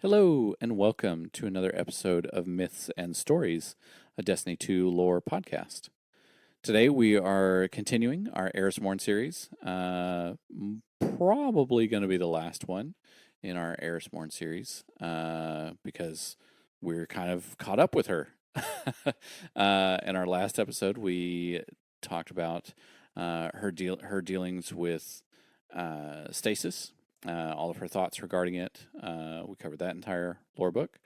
Hello, and welcome to another episode of Myths and Stories, a Destiny 2 lore podcast. Today we are continuing our Eris Mourn series. Probably going to be the last one in our Eris Mourn series because we're kind of caught up with her. In our last episode, we talked about her dealings with stasis, all of her thoughts regarding it. We covered that entire lore book,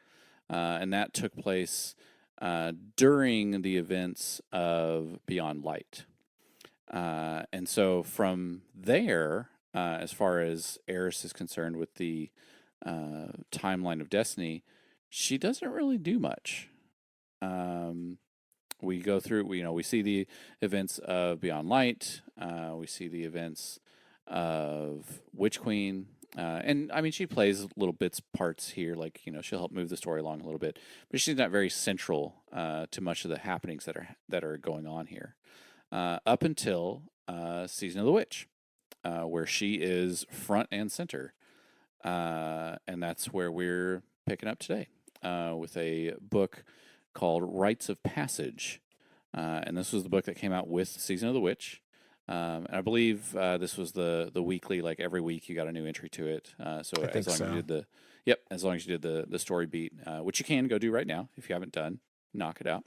and that took place during the events of Beyond Light. And so from there, as far as Eris is concerned with the timeline of Destiny, she doesn't really do much. We go through, we see the events of Beyond Light. We see the events of Witch Queen. And I mean, she plays little parts here, like, she'll help move the story along a little bit, but she's not very central to much of the happenings that are going on here. Up until Season of the Witch, where she is front and center. And that's where we're picking up today with a book called Rites of Passage. And this was the book that came out with Season of the Witch. And I believe this was the weekly, like every week you got a new entry to it. So I think as long as you did as long as you did the story beat, which you can go do right now if you haven't done, knock it out.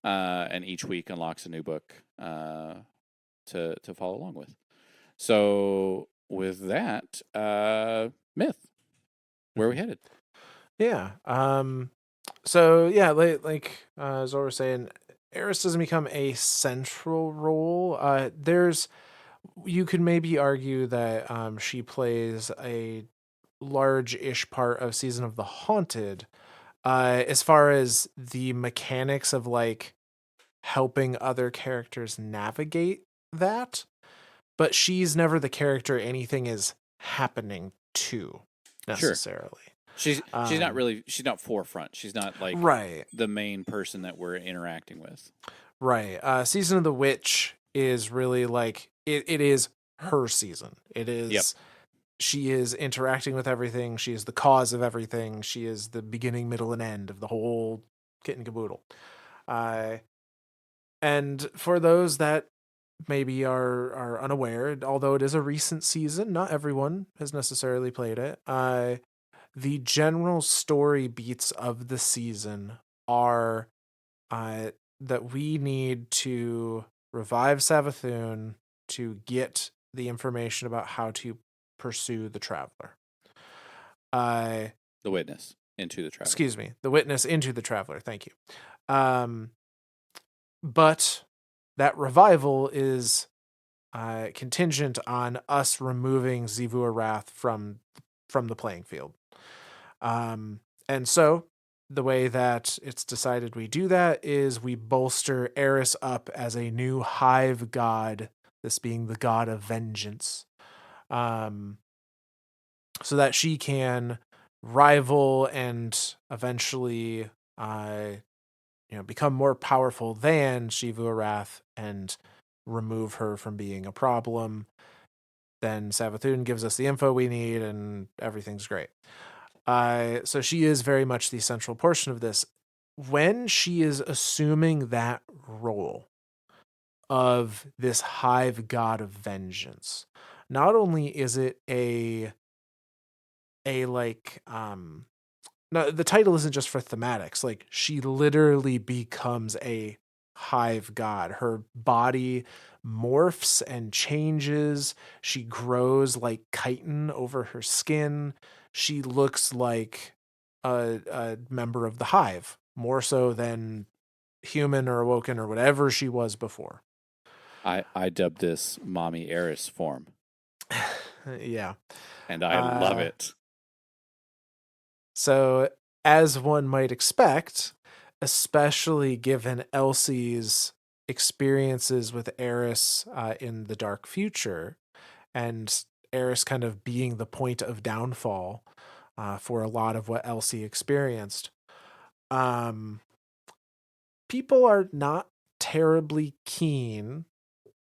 And each week unlocks a new book to follow along with. So with that, Myth, where are we headed? Yeah. So yeah, like as I was saying, Eris doesn't become a central role. You could maybe argue that she plays a large-ish part of Season of the Haunted, as far as the mechanics of like helping other characters navigate that. But she's never the character anything is happening to Sure. necessarily. She's she's not forefront. She's not like Right. the main person that we're interacting with. Right. Season of the Witch is really like it is her season. It Yep. is She is interacting with everything. She is the cause of everything. She is the beginning, middle, and end of the whole kit and caboodle. Uh and for those that maybe are unaware, although it is a recent season, not everyone has necessarily played it. The general story beats of the season are that we need to revive Savathun to get the information about how to pursue the Traveler. The witness into the traveler. Excuse me, the witness into the Traveler. Thank you. But that revival is contingent on us removing Xivu Arath from the playing field. And so the way that it's decided we do that is we bolster Eris up as a new hive god, this being the god of vengeance, so that she can rival and eventually become more powerful than Xivu Arath and remove her from being a problem. Then Savathun gives us the info we need and everything's great. So she is very much the central portion of this. When she is assuming that role of this hive god of vengeance, not only is it no, the title isn't just for thematics. Like, she literally becomes a hive god. Her body morphs and changes. She grows like chitin over her skin. She looks like a member of the hive, more so than human or awoken or whatever she was before. I dubbed this Mommy Eris form, Yeah. and I love Uh, it. So, as one might expect, especially given Elsie's experiences with Eris in the dark future, and Eris kind of being the point of downfall for a lot of what Elsie experienced, um, people are not terribly keen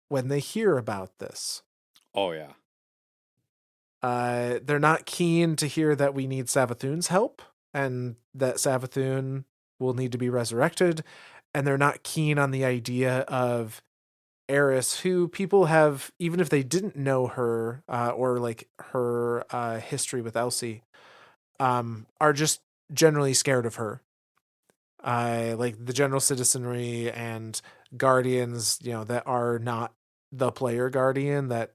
when they hear about this. Oh yeah. They're not keen to hear that we need Savathun's help. and that Savathun will need to be resurrected. And they're not keen on the idea of Eris, who people have, even if they didn't know her or like her history with Elsie, are just generally scared of her. Like the general citizenry and guardians, that are not the player guardian, that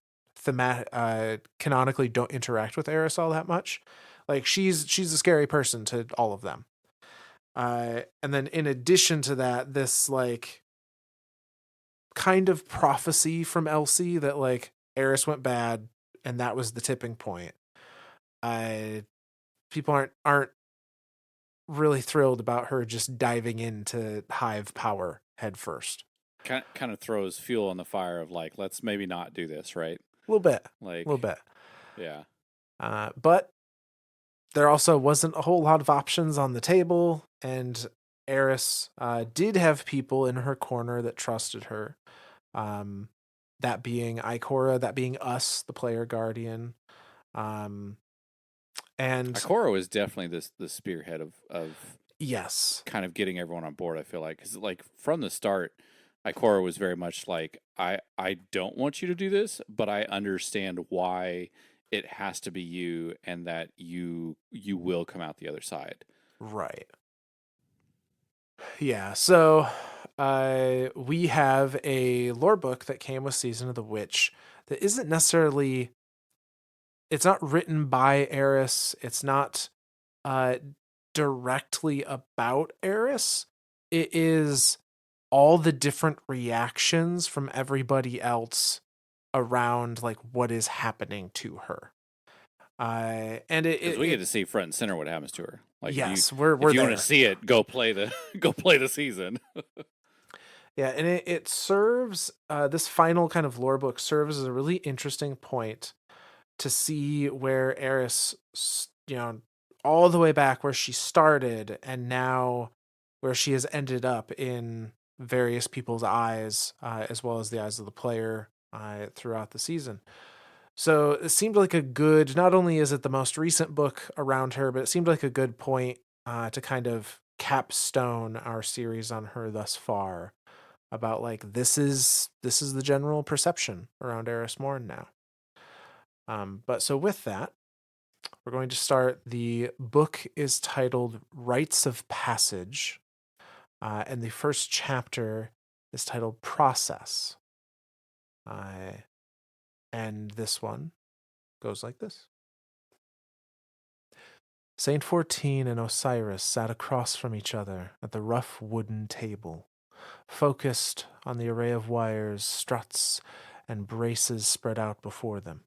canonically don't interact with Eris all that much. Like she's a scary person to all of them. And then in addition to that, this like kind of prophecy from Elsie that like Eris went bad and that was the tipping point. Uh, People aren't really thrilled about her just diving into hive power head first. Kind of throws fuel on the fire of like, let's maybe not do this, right? A little bit, a little Like, bit. yeah. But there also wasn't a whole lot of options on the table, and Eris did have people in her corner that trusted her. Um, that being Ikora, that being us, the player guardian. Um, and Ikora was definitely the spearhead of yes, kind of getting everyone on board. I feel like because like from the start, Ikora was very much like I don't want you to do this, but I understand why it has to be you, and that you will come out the other side. right. Yeah, so we have a lore book that came with Season of the Witch that isn't necessarily, it's not written by Eris. It's not uh directly about Eris. It is all the different reactions from everybody else around like what is happening to her. And Because we get to see front and center what happens to her. Like yes, if we're you want to there. see it, go play the go play the season. Yeah, and it serves this final kind of lore book serves as a really interesting point to see where Eris, all the way back where she started, and now where she has ended up in various people's eyes, as well as the eyes of the player throughout the season. So it seemed like a good. Not only is it the most recent book around her, but it seemed like a good point to kind of capstone our series on her thus far about like this is the general perception around Eris Mourn now. But so with that, we're going to start. The book is titled Rites of Passage, and the first chapter is titled Process. And this one goes like this. Saint 14 and Osiris sat across from each other at the rough wooden table, focused on the array of wires, struts, and braces spread out before them.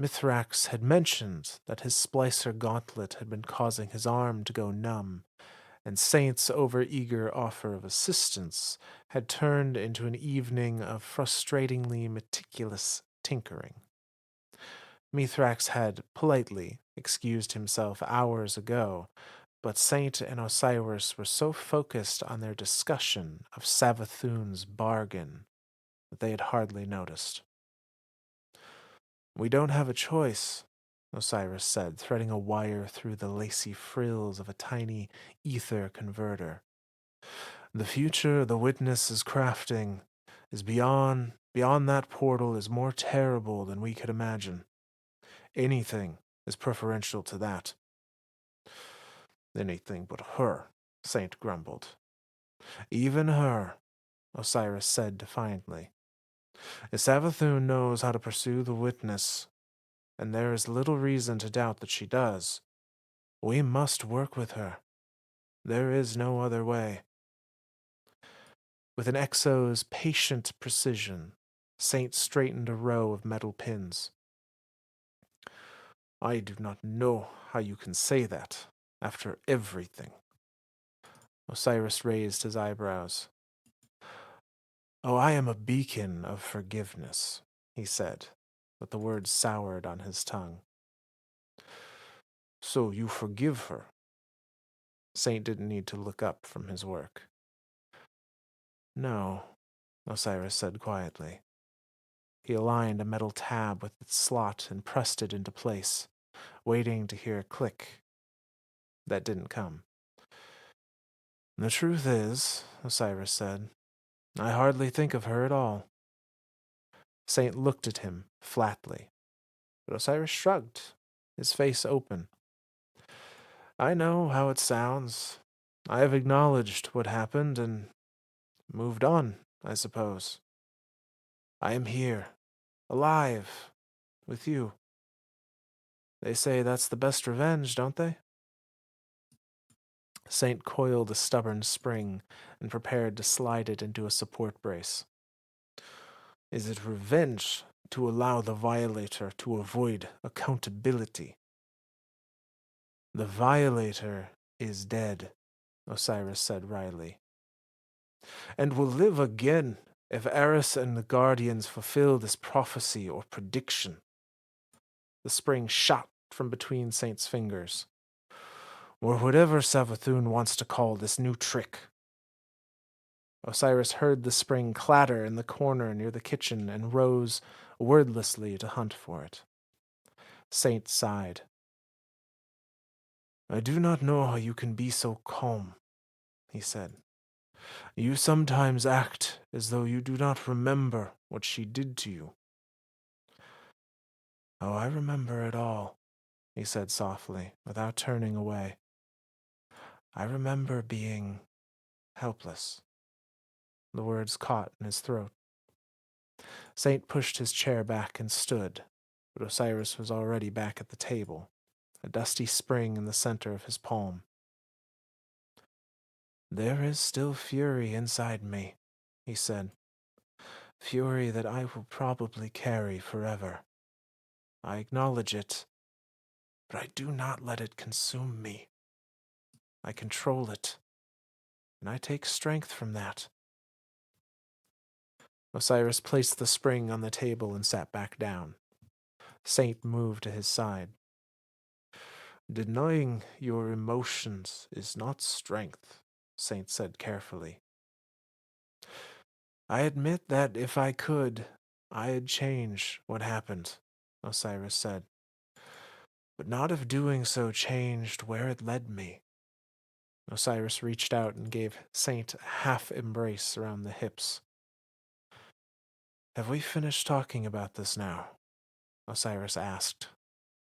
Mithrax had mentioned that his splicer gauntlet had been causing his arm to go numb, and Saint's overeager offer of assistance had turned into an evening of frustratingly meticulous tinkering. Mithrax had politely excused himself hours ago, but Saint and Osiris were so focused on their discussion of Savathun's bargain that they had hardly noticed. We don't have a choice, Osiris said, threading a wire through the lacy frills of a tiny ether converter. The future the witness is crafting is beyond that portal is more terrible than we could imagine. Anything is preferential to that. Anything but her, Saint grumbled. Even her, Osiris said defiantly. If Savathun knows how to pursue the witness, and there is little reason to doubt that she does, we must work with her. There is no other way. With an exo's patient precision, Saint straightened a row of metal pins. I do not know how you can say that, after everything. Osiris raised his eyebrows. Oh, I am a beacon of forgiveness, he said, but the words soured on his tongue. So you forgive her? Saint didn't need to look up from his work. No, Osiris said quietly. He aligned a metal tab with its slot and pressed it into place, waiting to hear a click. that didn't come. The truth is, Osiris said, I hardly think of her at all. Saint looked at him flatly, but Osiris shrugged, his face open. I know how it sounds. I have acknowledged what happened and moved on, I suppose. I am here, alive, with you. They say that's the best revenge, don't they? Saint coiled a stubborn spring and prepared to slide it into a support brace. Is it revenge to allow the violator to avoid accountability? The violator is dead, Osiris said wryly, and will live again if Eris and the Guardians fulfill this prophecy or prediction. The spring shot from between Saint's fingers, or whatever Savathun wants to call this new trick. Osiris heard the spring clatter in the corner near the kitchen and rose wordlessly to hunt for it. Saint sighed. I do not know how you can be so calm, he said. You sometimes act as though you do not remember what she did to you. Oh, I remember it all, he said softly, without turning away. I remember being helpless. The words caught in his throat. Saint pushed his chair back and stood, but Osiris was already back at the table, a dusty spring in the center of his palm. There is still fury inside me, he said. Fury that I will probably carry forever. I acknowledge it, but I do not let it consume me. I control it, and I take strength from that. Osiris placed the spring on the table and sat back down. Saint moved to his side. Denying your emotions is not strength, Saint said carefully. I admit that if I could, I'd change what happened, Osiris said. But not if doing so changed where it led me. Osiris reached out and gave Saint a half embrace around the hips. Have we finished talking about this now? Osiris asked,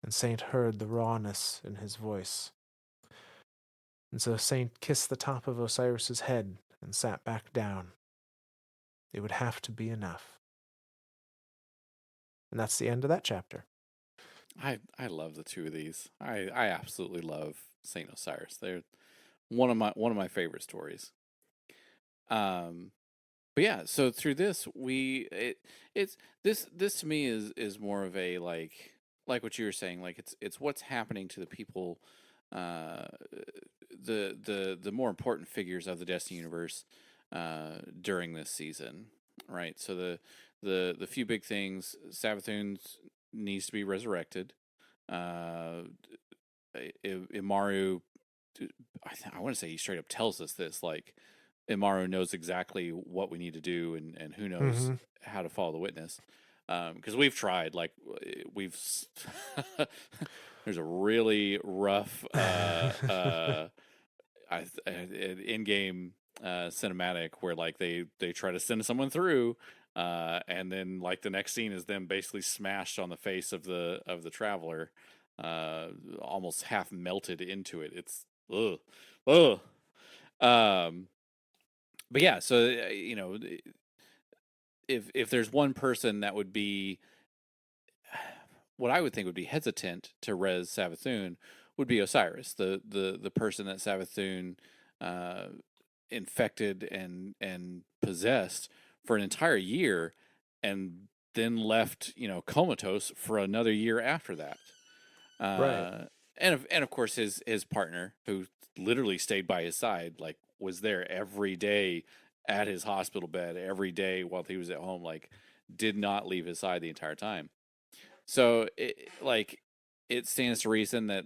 and Saint heard the rawness in his voice. And so Saint kissed the top of Osiris's head and sat back down. It would have to be enough. And that's the end of that chapter. I love the two of these. I absolutely love Saint Osiris. They're one of my favorite stories. Um, but yeah, so through this it's this to me is more of a like what you were saying, like it's what's happening to the people, uh the more important figures of the Destiny universe during this season, right? So the few big things: Savathun needs to be resurrected. Uh, Imaru, I want to say he straight up tells us this, like Imaru knows exactly what we need to do, and who knows Mm-hmm. how to follow the witness. Because we've tried, like we've there's a really rough in-game cinematic where like they try to send someone through, and then like the next scene is them basically smashed on the face of the traveler, almost half melted into it. It's ugh, ugh. Um, but yeah, so if there's one person that would be what I would think would be hesitant to res Savathun would be Osiris, the person that Savathun uh, infected and possessed for an entire year, and then left comatose for another year after that. Right. And of course his partner, who literally stayed by his side, like was there every day at his hospital bed every day while he was at home, like did not leave his side the entire time. So it stands to reason that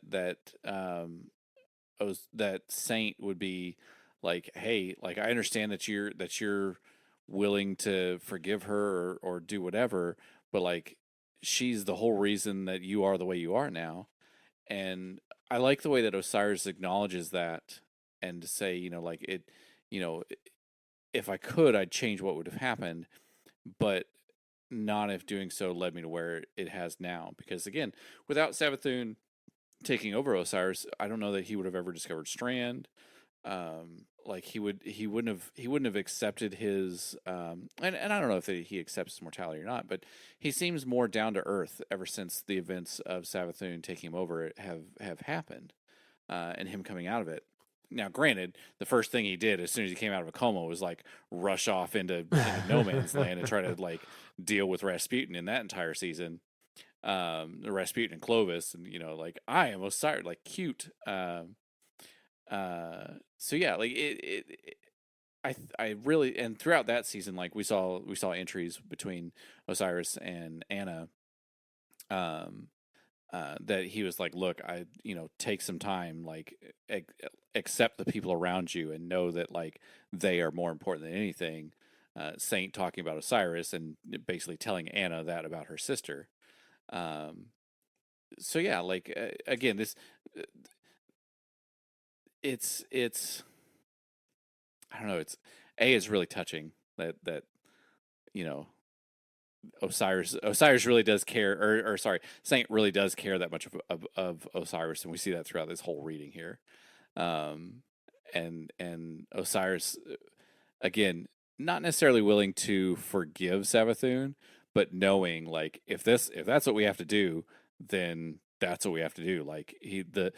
Saint would be like, hey, like I understand that you're willing to forgive her or do whatever, but like she's the whole reason that you are the way you are now, and I like the way that Osiris acknowledges that, and to say, like it, you know, if I could, I'd change what would have happened, but not if doing so led me to where it has now. Because again, without Savathun taking over Osiris, I don't know that he would have ever discovered Strand. Like he wouldn't have accepted his and I don't know if he accepts his mortality or not, but he seems more down to earth ever since the events of Savathun taking him over have happened, and him coming out of it. Now, granted, the first thing he did as soon as he came out of a coma was like rush off into no man's land and try to like deal with Rasputin in that entire season. Rasputin and Clovis, and like I am Osiris, like cute. So yeah, like I really, and throughout that season, like we saw entries between Osiris and Anna, um, that he was like, look, take some time, like accept the people around you and know that like they are more important than anything. Saint talking about Osiris and basically telling Anna that about her sister. Um, so yeah, like again, this uh, it's I don't know, it's really touching that you know Osiris really does care, or sorry, Saint really does care that much of Osiris, and we see that throughout this whole reading here. Um, and Osiris, again, not necessarily willing to forgive Savathun, but knowing like if that's what we have to do, then that's what we have to do. Like the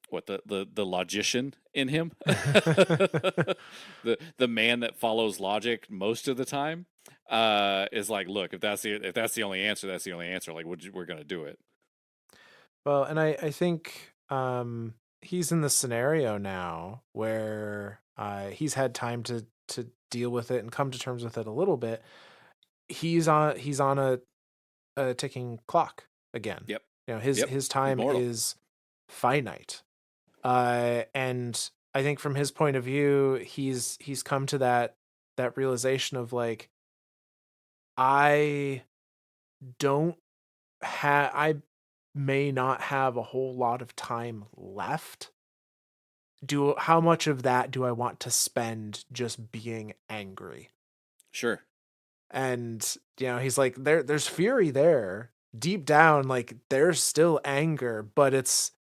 what the logician in him, the man that follows logic most of the time, is like, look, if that's the only answer, that's the only answer. Like we're gonna do it. Well, and I think he's in the scenario now where he's had time to deal with it and come to terms with it a little bit. He's on a ticking clock again. Yep. His Yep. his He's time mortal. is finite. And I think from his point of view, he's come to that realization of like, I don't I may not have a whole lot of time left. Do How much of that do I want to spend just being angry? Sure. And he's like, there's fury there. Deep down, like there's still anger, but it's,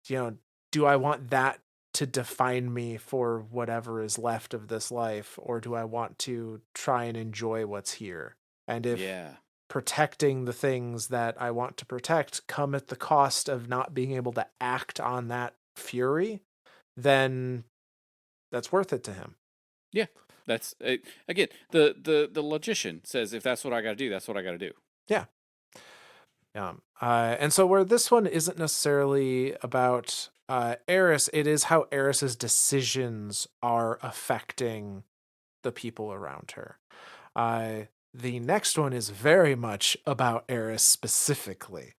you know, do I want that to define me for whatever is left of this life, or do I want to try and enjoy what's here? And if Yeah. protecting the things that I want to protect come at the cost of not being able to act on that fury, then that's worth it to him. Yeah. That's again, the logician says, if that's what I got to do, that's what I got to do. Yeah. And so where this one isn't necessarily about Eris, it is how Eris's decisions are affecting the people around her. Uh, the next one is very much about Eris specifically.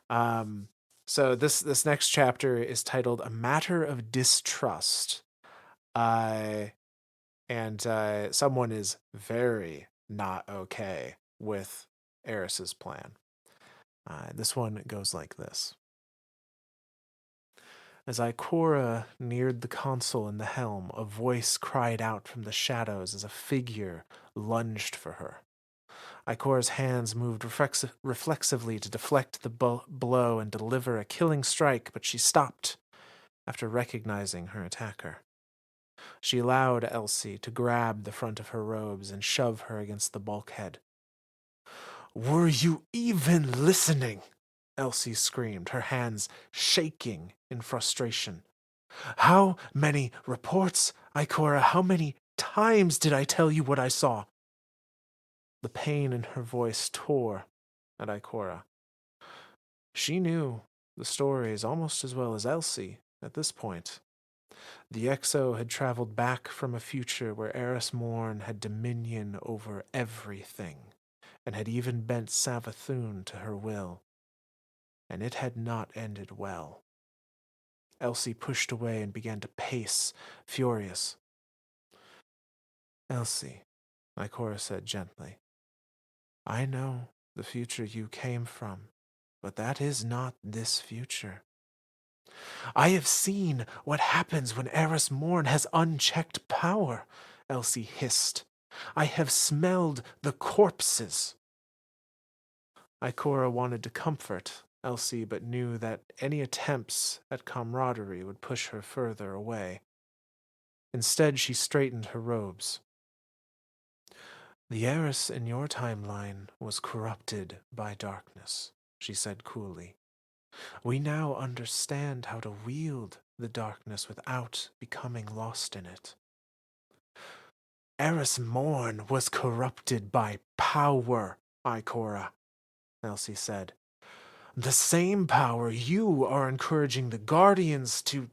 Um, so this next chapter is titled "A Matter of Distrust," uh, and someone is very not okay with Eris's plan. This one goes like this. As Ikora neared the console and the helm, a voice cried out from the shadows as a figure lunged for her. Ikora's hands moved reflexively to deflect the blow and deliver a killing strike, but she stopped after recognizing her attacker. She allowed Elsie to grab the front of her robes and shove her against the bulkhead. Were you even listening? Elsie screamed, her hands shaking in frustration. How many reports, Ikora? How many times did I tell you what I saw? The pain in her voice tore at Ikora. She knew the stories almost as well as Elsie at this point. The XO had traveled back from a future where Eris Mourn had dominion over everything, and had even bent Savathun to her will. And it had not ended well. Elsie pushed away and began to pace, furious. Elsie, Ikora said gently, I know the future you came from, but that is not this future. I have seen what happens when Eris Mourn has unchecked power, Elsie hissed. I have smelled the corpses. Ikora wanted to comfort Elsie, but knew that any attempts at camaraderie would push her further away. Instead, she straightened her robes. The Eris in your timeline was corrupted by darkness, she said coolly. We now understand how to wield the darkness without becoming lost in it. Eris Morn was corrupted by power, Ikora, Elsie said. The same power you are encouraging the Guardians to...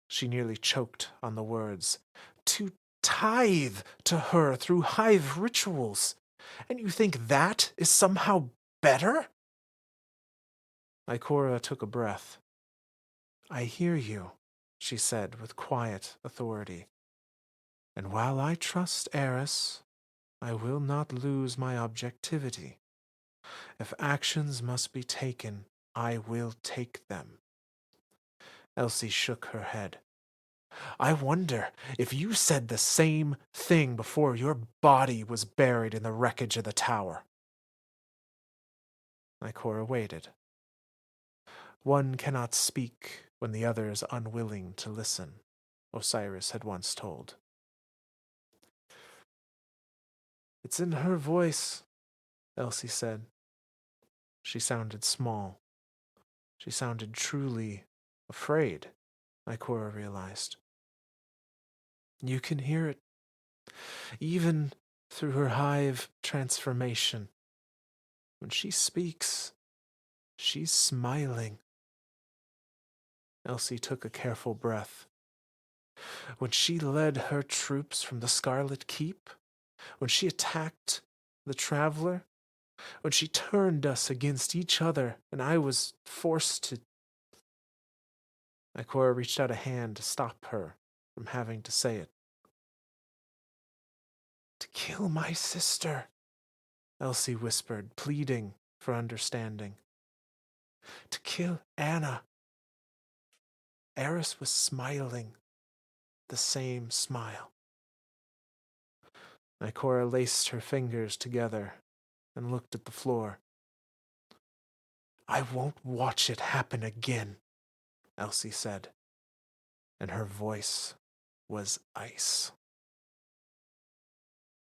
She nearly choked on the words. To tithe to her through hive rituals. And you think that is somehow better? Ikora took a breath. I hear you, she said with quiet authority. And while I trust Eris, I will not lose my objectivity. If actions must be taken, I will take them. Elsie shook her head. I wonder if you said the same thing before your body was buried in the wreckage of the tower. Ikora waited. One cannot speak when the other is unwilling to listen, Osiris had once told. It's in her voice, Elsie said. She sounded small. She sounded truly afraid, Ikora realized. You can hear it, even through her hive transformation. When she speaks, she's smiling. Elsie took a careful breath. When she led her troops from the Scarlet Keep, when she attacked the Traveler, when she turned us against each other and I was forced to... Ikora reached out a hand to stop her from having to say it. To kill my sister, Elsie whispered, pleading for understanding. To kill Anna. Eris was smiling, the same smile. Ikora laced her fingers together and looked at the floor. I won't watch it happen again, Elsie said, and her voice was ice.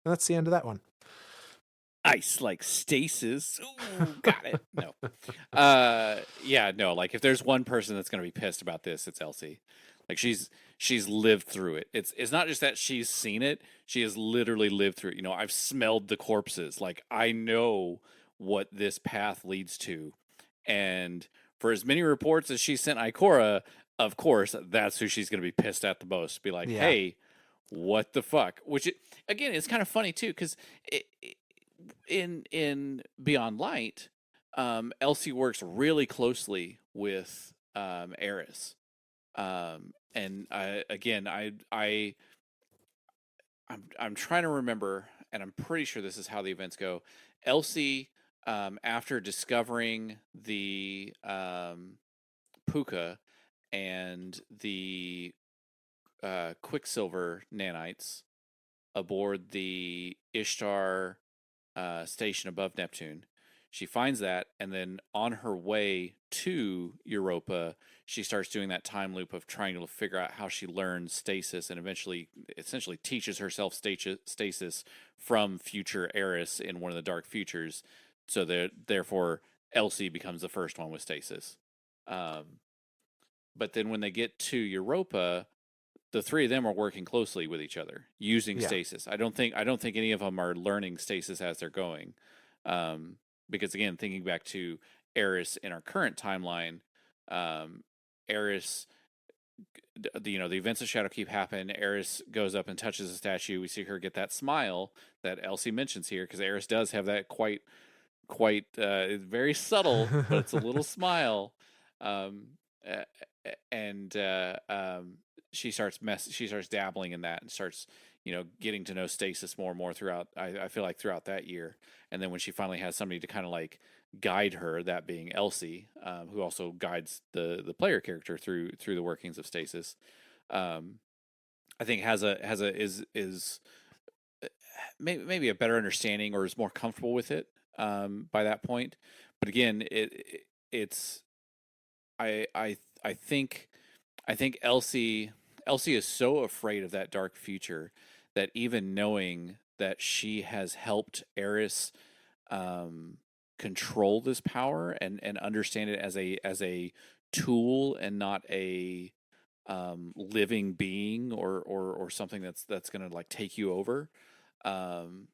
And that's the end of that one. Ice like stasis. Ooh, got it. No. Yeah, no, like if there's one person that's gonna be pissed about this, it's Elsie. Like she's lived through it. It's not just that she's seen it, she has literally lived through it. You know, I've smelled the corpses. Like I know what this path leads to. And for as many reports as she sent Ikora, of course, that's who she's gonna be pissed at the most. Be like, Yeah. hey, what the fuck? Which again, it's kind of funny too, because in Beyond Light, Elsie works really closely with Eris, and I'm trying to remember, and I'm pretty sure this is how the events go. Elsie, after discovering the Puka and the Quicksilver nanites aboard the Ishtar station above Neptune. She finds that, and then on her way to Europa, she starts doing that time loop of trying to figure out how she learns stasis, and eventually, essentially, teaches herself stasis from future Eris in one of the dark futures. So therefore, Elsie becomes the first one with stasis. But then when they get to Europa, the three of them are working closely with each other using stasis. I don't think any of them are learning stasis as they're going, because again, thinking back to Eris in our current timeline, Eris, the events of Shadowkeep happen. Eris goes up and touches the statue. We see her get that smile that Elsie mentions here, because Eris does have that quite very subtle, but it's a little smile. And she starts dabbling in that and starts getting to know stasis more and more throughout. I feel like throughout that year, and then when she finally has somebody to kind of like guide her, that being Elsie, who also guides the player character through the workings of stasis. Um, I think has a is maybe a better understanding or is more comfortable with it by that point. But again, it's I I I think I think Elsie is so afraid of that dark future that even knowing that she has helped Eris um, control this power and understand it as a tool and not a living being or something that's going to like take you over. Um,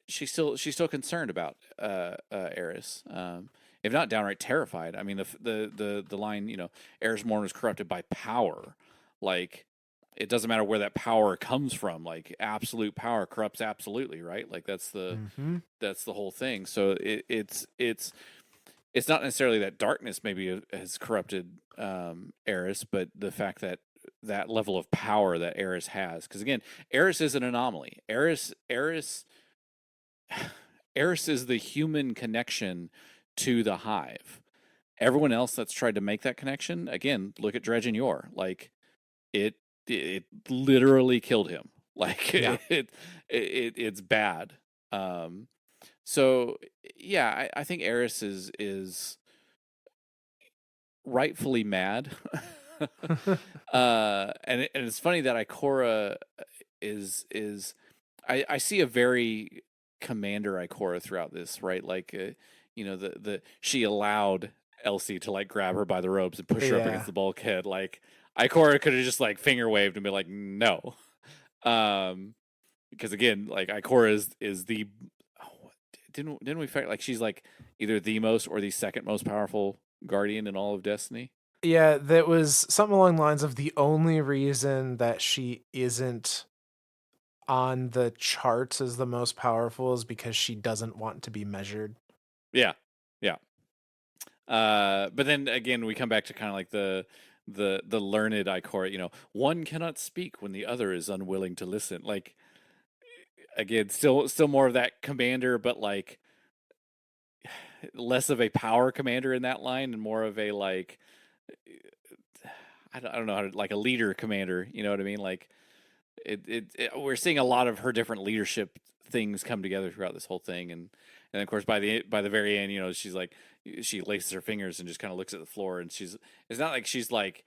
she's still concerned about Eris, if not downright terrified. I mean, the line, Eris Mourn was corrupted by power. Like, it doesn't matter where that power comes from. Like, absolute power corrupts absolutely, right? Like Mm-hmm. that's the whole thing. So it's not necessarily that darkness maybe has corrupted Eris, but the fact that that level of power that Eris has, because again, Eris is an anomaly. Eris is the human connection to the hive. Everyone else that's tried to make that connection, again, look at Dredge and Yor. Like it, it literally killed him. Like Yeah. it's bad. Um, so yeah, I think Eris is rightfully mad. And it's funny that Ikora is I see a very commander Ikora throughout this, right? Like the she allowed Elsie to like grab her by the robes and push her up against Yeah. the bulkhead. Like Ikora could have just like finger waved and be like no. Um because again, like Ikora is the didn't we fight like she's like either the most or the second most powerful guardian in all of Destiny? Yeah, that was something along the lines of the only reason that she isn't on the charts as the most powerful is because she doesn't want to be measured. Yeah. Yeah. But then again, we come back to kind of like the learned Ikora. One cannot speak when the other is unwilling to listen. Like again, still more of that commander, but like less of a power commander in that line, and more of a like I don't know how to like a leader commander. You know what I mean? Like we're seeing a lot of her different leadership things come together throughout this whole thing, and of course by the very end, she's like she laces her fingers and just kind of looks at the floor, and it's not like she's like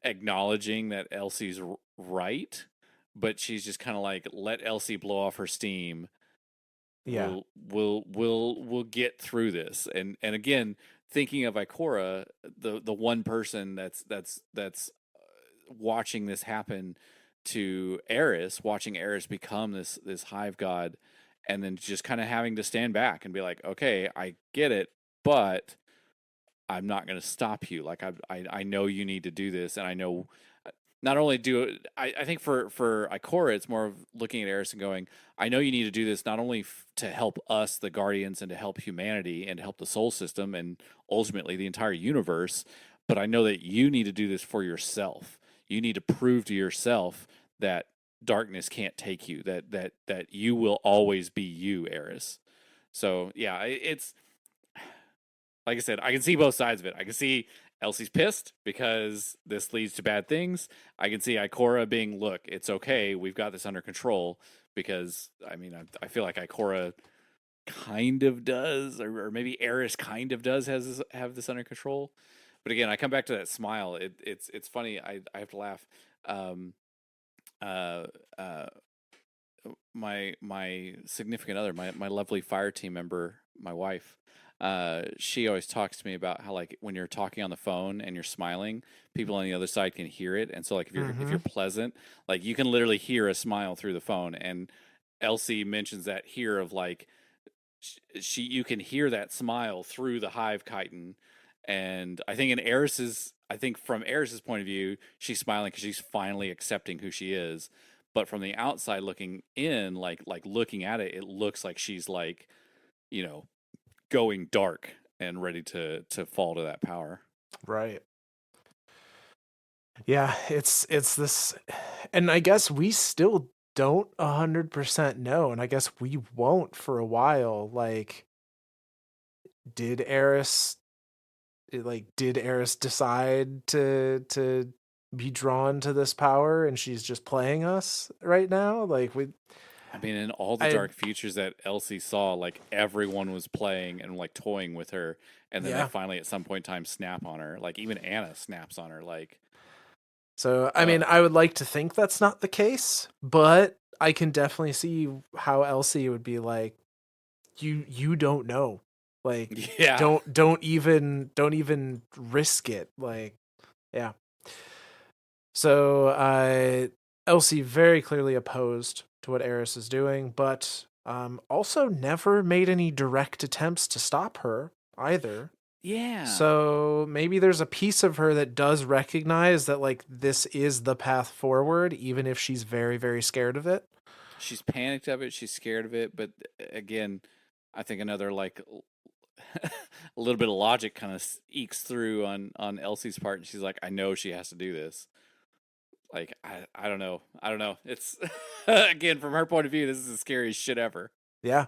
acknowledging that Elsie's right, but she's just kind of like let Elsie blow off her steam. Yeah. We'll get through this, and again, thinking of Ikora, the one person that's watching this happen to Eris, watching Eris become this hive god, and then just kind of having to stand back and be like, okay, I get it, but I'm not going to stop you. Like I know you need to do this, and I know not only do I think for Ikora, it's more of looking at Eris and going, I know you need to do this not only to help us, the Guardians, and to help humanity and to help the Soul System and ultimately the entire universe, but I know that you need to do this for yourself. You need to prove to yourself that darkness can't take you. That you will always be you, Eris. So yeah, it's like I said, I can see both sides of it. I can see Elsie's pissed because this leads to bad things. I can see Ikora being, look, it's okay. We've got this under control because, I mean, I feel like Ikora kind of does, or maybe Eris kind of does have this under control. But again, I come back to that smile. It's funny. I have to laugh. Um, uh, uh, my significant other, my lovely fire team member, my wife, she always talks to me about how like when you're talking on the phone and you're smiling, people on the other side can hear it, and so like if Mm-hmm. you're pleasant, like you can literally hear a smile through the phone. And Elsie mentions that here of like she you can hear that smile through the hive chitin, and I think from Eris's point of view, she's smiling because she's finally accepting who she is. But from the outside looking in, like looking at it, it looks like she's like, you know, going dark and ready to fall to that power. Right. Yeah, it's this, and I guess we still don't 100% know, and I guess we won't for a while. Like did Eris did Eris decide to be drawn to this power and she's just playing us right now? Like we I mean, in all the I dark futures that Elsie saw, like everyone was playing and like toying with her, and then they yeah. finally at some point in time snap on her. Like even Anna snaps on her. Like, So I mean, uh, I would like to think that's not the case, but I can definitely see how Elsie would be like, you don't know. Like yeah, don't even risk it. Like, yeah. So Elsie very clearly opposed to what Eris is doing, but also never made any direct attempts to stop her either. yeah. So maybe there's a piece of her that does recognize that like this is the path forward, even if she's very, very scared of it. She's panicked of it. She's scared of it. But again, I think another like a little bit of logic kind of ekes through on Elsie's part, and she's like, I know she has to do this. Like I don't know. I don't know. It's again from her point of view, this is the scariest shit ever. Yeah.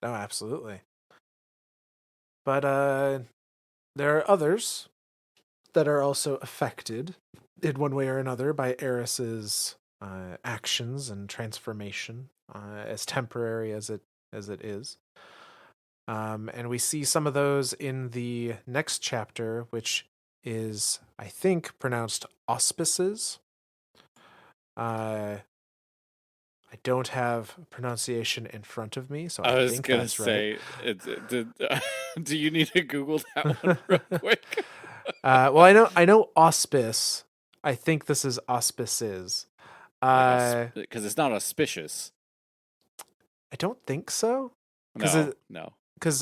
No, absolutely. But there are others that are also affected in one way or another by Eris's actions and transformation, as temporary as it is. And we see some of those in the next chapter, which is, I think, pronounced auspices. I don't have pronunciation in front of me, so I I was think gonna that's right. say, did do you need to Google that one real quick? Well, I know auspice. I think this is auspices. Like Uh, because it's not auspicious. I don't think so, because No, no.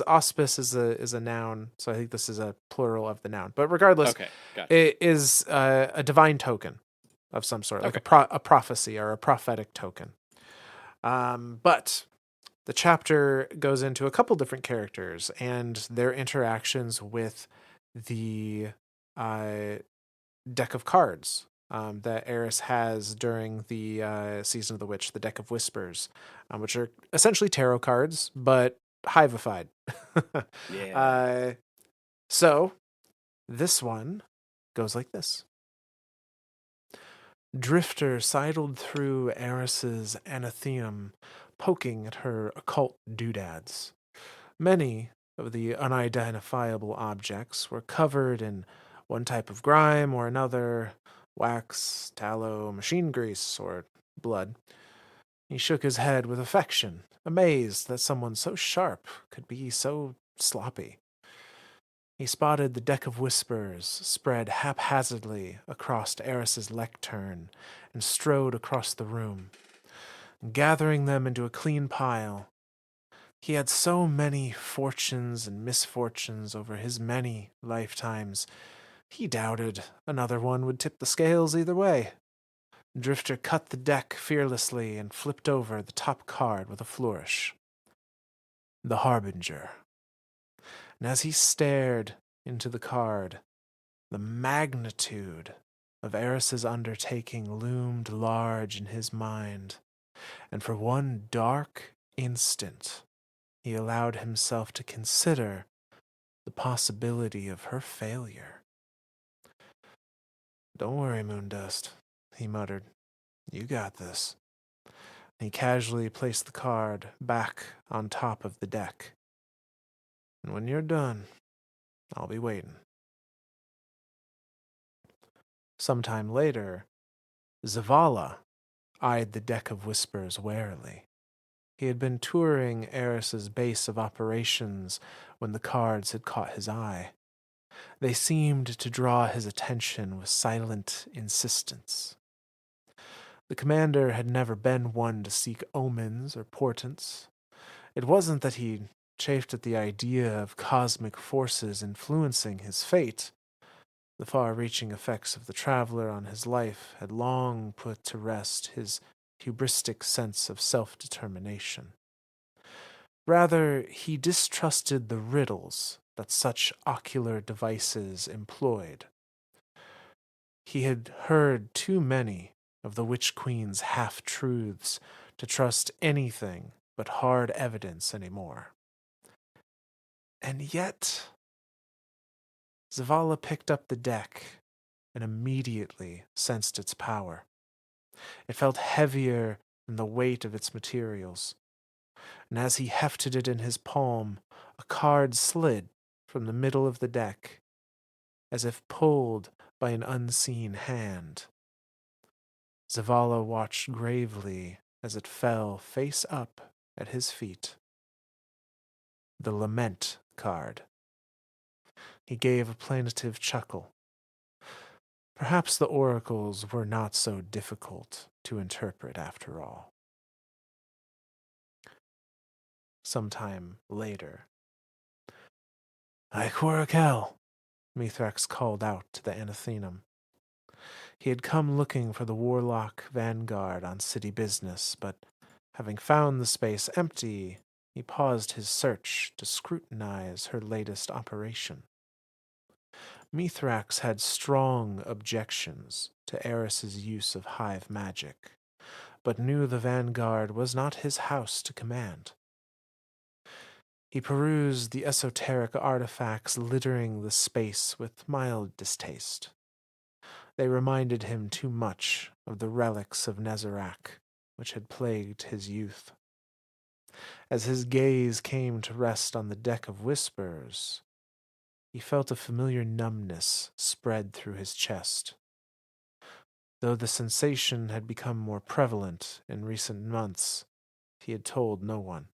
auspice is a noun, so I think this is a plural of the noun. But regardless, Okay, gotcha. it is a divine token of some sort, like Okay. a prophecy or a prophetic token. But the chapter goes into a couple different characters and their interactions with the uh, deck of cards that Eris has during the season of the witch, the deck of whispers, which are essentially tarot cards but hivified. Yeah. uh, so this one goes like this. Drifter sidled through Eris's anatheum, poking at her occult doodads. Many of the unidentifiable objects were covered in one type of grime or another, wax, tallow, machine grease, or blood. He shook his head with affection, amazed that someone so sharp could be so sloppy. He spotted the deck of whispers spread haphazardly across Eris's lectern and strode across the room, gathering them into a clean pile. He had so many fortunes and misfortunes over his many lifetimes, he doubted another one would tip the scales either way. Drifter cut the deck fearlessly and flipped over the top card with a flourish. The Harbinger. And as he stared into the card, the magnitude of Eris's undertaking loomed large in his mind, and for one dark instant, he allowed himself to consider the possibility of her failure. Don't worry, Moondust, he muttered. You got this. He casually placed the card back on top of the deck. And when you're done, I'll be waiting. Sometime later, Zavala eyed the deck of whispers warily. He had been touring Eris's base of operations when the cards had caught his eye. They seemed to draw his attention with silent insistence. The commander had never been one to seek omens or portents. It wasn't that he chafed at the idea of cosmic forces influencing his fate. The far reaching effects of the traveler on his life had long put to rest his hubristic sense of self determination. Rather, he distrusted the riddles that such ocular devices employed. He had heard too many of the Witch Queen's half truths to trust anything but hard evidence anymore. And yet, Zavala picked up the deck and immediately sensed its power. It felt heavier than the weight of its materials, and as he hefted it in his palm, a card slid from the middle of the deck, as if pulled by an unseen hand. Zavala watched gravely as it fell face up at his feet. The Lament card. He gave a plaintive chuckle. Perhaps the oracles were not so difficult to interpret after all. Sometime later. Iquorakel, Mithrax called out to the Anathenum. He had come looking for the warlock vanguard on city business, but having found the space empty, he paused his search to scrutinize her latest operation. Mithrax had strong objections to Eris's use of hive magic, but knew the vanguard was not his house to command. He perused the esoteric artifacts littering the space with mild distaste. They reminded him too much of the relics of Nezarec, which had plagued his youth. As his gaze came to rest on the deck of whispers, he felt a familiar numbness spread through his chest. Though the sensation had become more prevalent in recent months, he had told no one.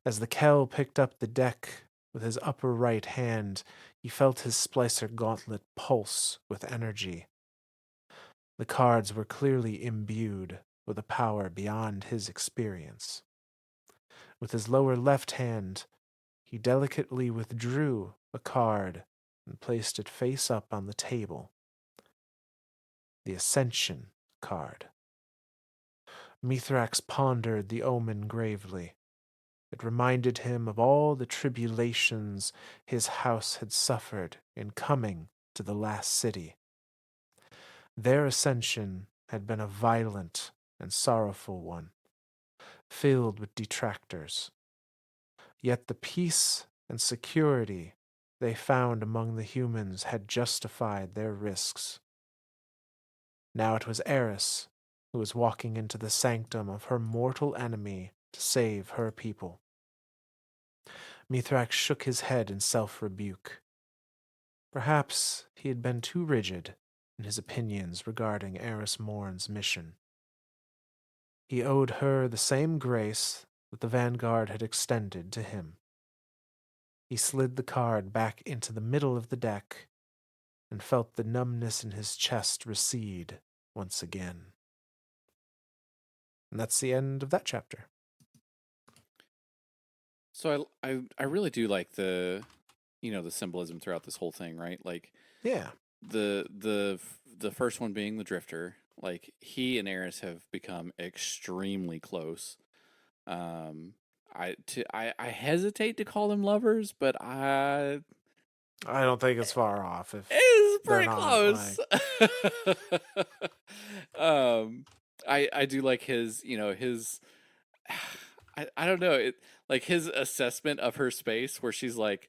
As the Kell picked up the deck with his upper right hand, he felt his splicer gauntlet pulse with energy. The cards were clearly imbued with a power beyond his experience. With his lower left hand, he delicately withdrew a card and placed it face up on the table. The Ascension card. Mithrax pondered the omen gravely. It reminded him of all the tribulations his house had suffered in coming to the last city. Their ascension had been a violent and sorrowful one, filled with detractors. Yet the peace and security they found among the humans had justified their risks. Now it was Eris who was walking into the sanctum of her mortal enemy to save her people. Mithrax shook his head in self-rebuke. Perhaps he had been too rigid in his opinions regarding Eris Mourn's mission. He owed her the same grace that the Vanguard had extended to him. He slid the card back into the middle of the deck and felt the numbness in his chest recede once again. And that's the end of that chapter. So I really do like the the symbolism throughout this whole thing, right? Like Yeah. the first one being the Drifter, like he and Eris have become extremely close. I hesitate to call them lovers, but I don't think it's far off if it's they're pretty not close. um, I do like his his I don't know it like his assessment of her space where she's like,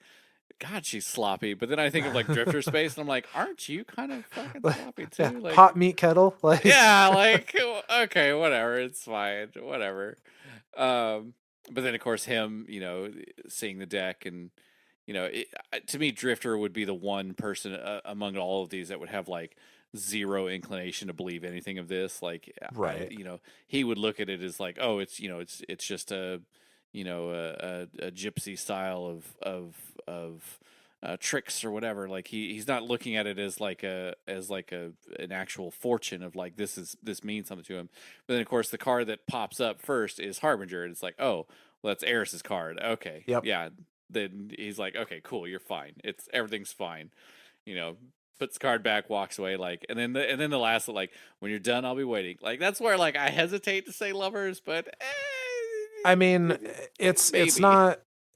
God, she's sloppy. But then I think of like Drifter space, and I'm like, aren't you kind of fucking sloppy yeah, too? Like, pot meat kettle, like yeah, like okay, whatever, it's fine, whatever. Um, but then of course him, seeing the deck, and to me, Drifter would be the one person among all of these that would have like zero inclination to believe anything of this. Like, right. he would look at it as like, oh, it's just a a gypsy style of tricks or whatever. Like he's not looking at it as like an actual fortune of like this means something to him. But then of course the card that pops up first is Harbinger, and it's like, oh, well, that's Eris's card. Okay, Yep. yeah. Then he's like, okay, cool, you're fine. Everything's fine. Puts the card back, walks away, like, and then the last, like, when you're done, I'll be waiting. Like that's where like I hesitate to say lovers, but I mean, it's maybe.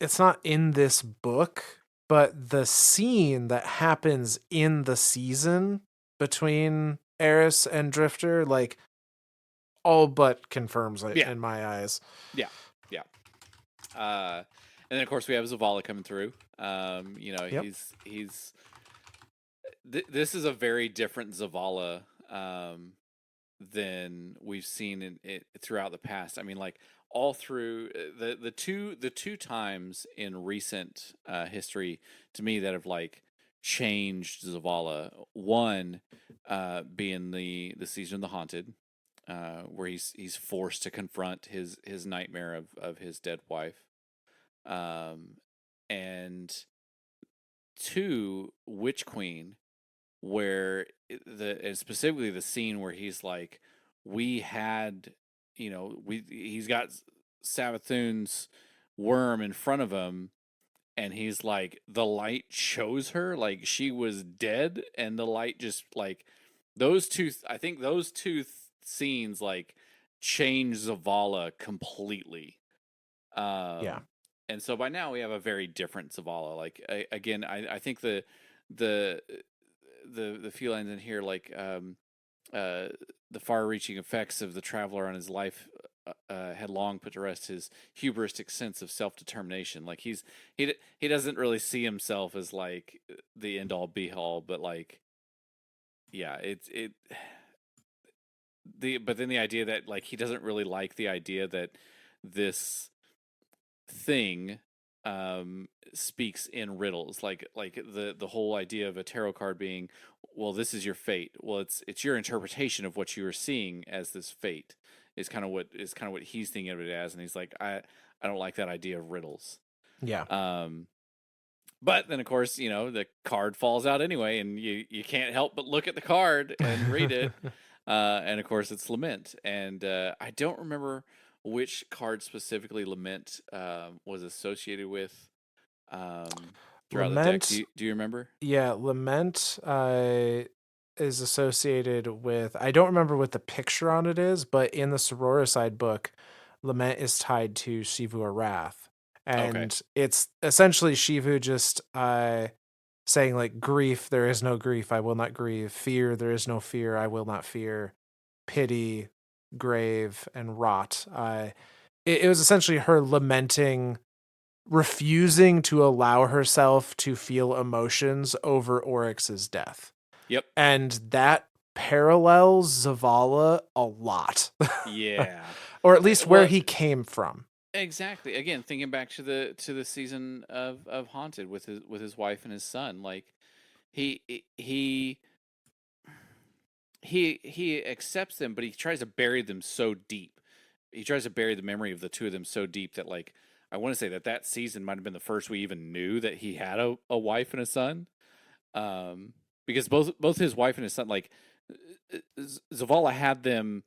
it's not in this book, but the scene that happens in the season between Eris and Drifter, like, all but confirms it Yeah, in my eyes. yeah, yeah. And then of course we have Zavala coming through. Yep. This is a very different Zavala than we've seen in it throughout the past. I mean, like all through the two times in recent history to me that have like changed Zavala. One being the season of the Haunted, where he's forced to confront his nightmare of his dead wife, um, and two, Witch Queen, where and specifically the scene where he's like, we had, he's got Savathun's worm in front of him, and he's like, the light shows her like she was dead, and the light just like those two. I think those two scenes like change Zavala completely. Yeah. And so by now we have a very different Zavala. Like again, I think the the felines in here, like uh, the far-reaching effects of the traveler on his life had long put to rest his hubristic sense of self-determination. Like he doesn't really see himself as like the end-all be-all, but like yeah, it the but then the idea that like he doesn't really like the idea that this thing speaks in riddles, like the whole idea of a tarot card being, well, this is your fate. Well, it's your interpretation of what you are seeing as this fate is kind of what he's thinking of it as, and he's like, I don't like that idea of riddles. Yeah. um but then of course, the card falls out anyway, and you can't help but look at the card and read it. And of course it's Lament, and I don't remember which card specifically Lament was associated with throughout the deck. Lament. Do you remember? Yeah, Lament is associated with, I don't remember what the picture on it is, but in the Sororicide book, Lament is tied to Shivu Wrath. Okay. And it's essentially Shivu just saying like, grief, there is no grief, I will not grieve. Fear, there is no fear, I will not fear. Pity, grave, and rot. It was essentially her lamenting, refusing to allow herself to feel emotions over Oryx's death. Yep. And that parallels Zavala a lot. Yeah. Or at least where Well, he came from. exactly. Again, thinking back to the season of Haunted with his wife and his son, like he he he accepts them, but he tries to bury them so deep. He tries to bury the memory of the two of them so deep that, like, I want to say that season might have been the first we even knew that he had a wife and a son. Um, because both his wife and his son, like, Zavala had them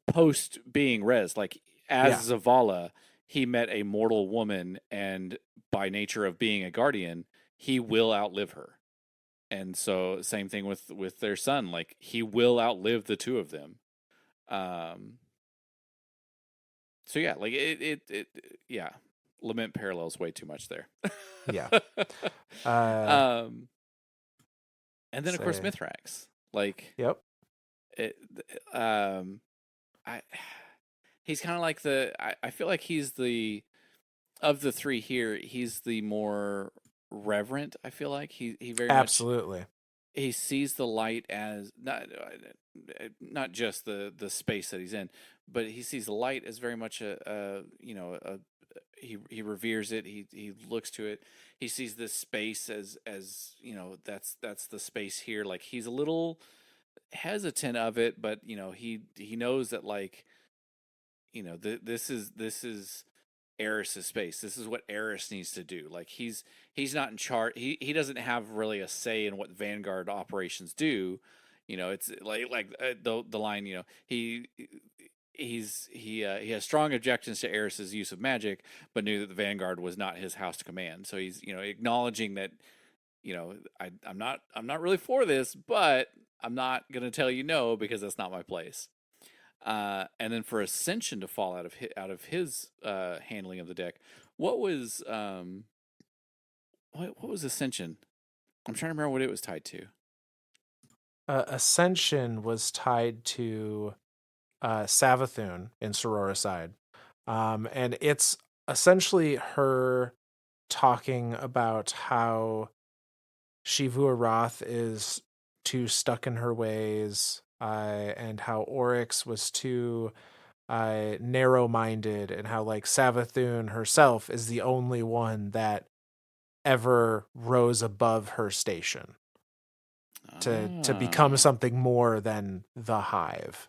post being res. Like, Yeah. as Zavala, he met a mortal woman, and by nature of being a guardian, he will outlive her. And so same thing with their son, like he will outlive the two of them. um so yeah, like it yeah, Lament parallels way too much there. Yeah. Uh um and then of course say Mithrax, like yep. it, um I he's kind of like I feel like he's the, of the three here, he's the more reverent. I feel like he very much, Absolutely. he sees the light as not just the space that he's in, but he sees the light as very much he reveres it. He looks to it. He sees this space as that's the space here. Like he's a little hesitant of it, but he knows that, like, this is Eris's space. This is what Eris needs to do. Like he's not in charge. He doesn't have really a say in what Vanguard operations do. It's like the line. He has strong objections to Eris's use of magic, but knew that the Vanguard was not his house to command. So he's acknowledging that, I'm not really for this, but I'm not gonna tell you no because that's not my place. And then for Ascension to fall out of his handling of the deck, what was what was Ascension? I'm trying to remember what it was tied to. Ascension was tied to Savathun in Sororicide. And it's essentially her talking about how Shivua Roth is too stuck in her ways, and how Oryx was too narrow-minded, and how like Savathun herself is the only one that ever rose above her station to become Ah, something more than the Hive.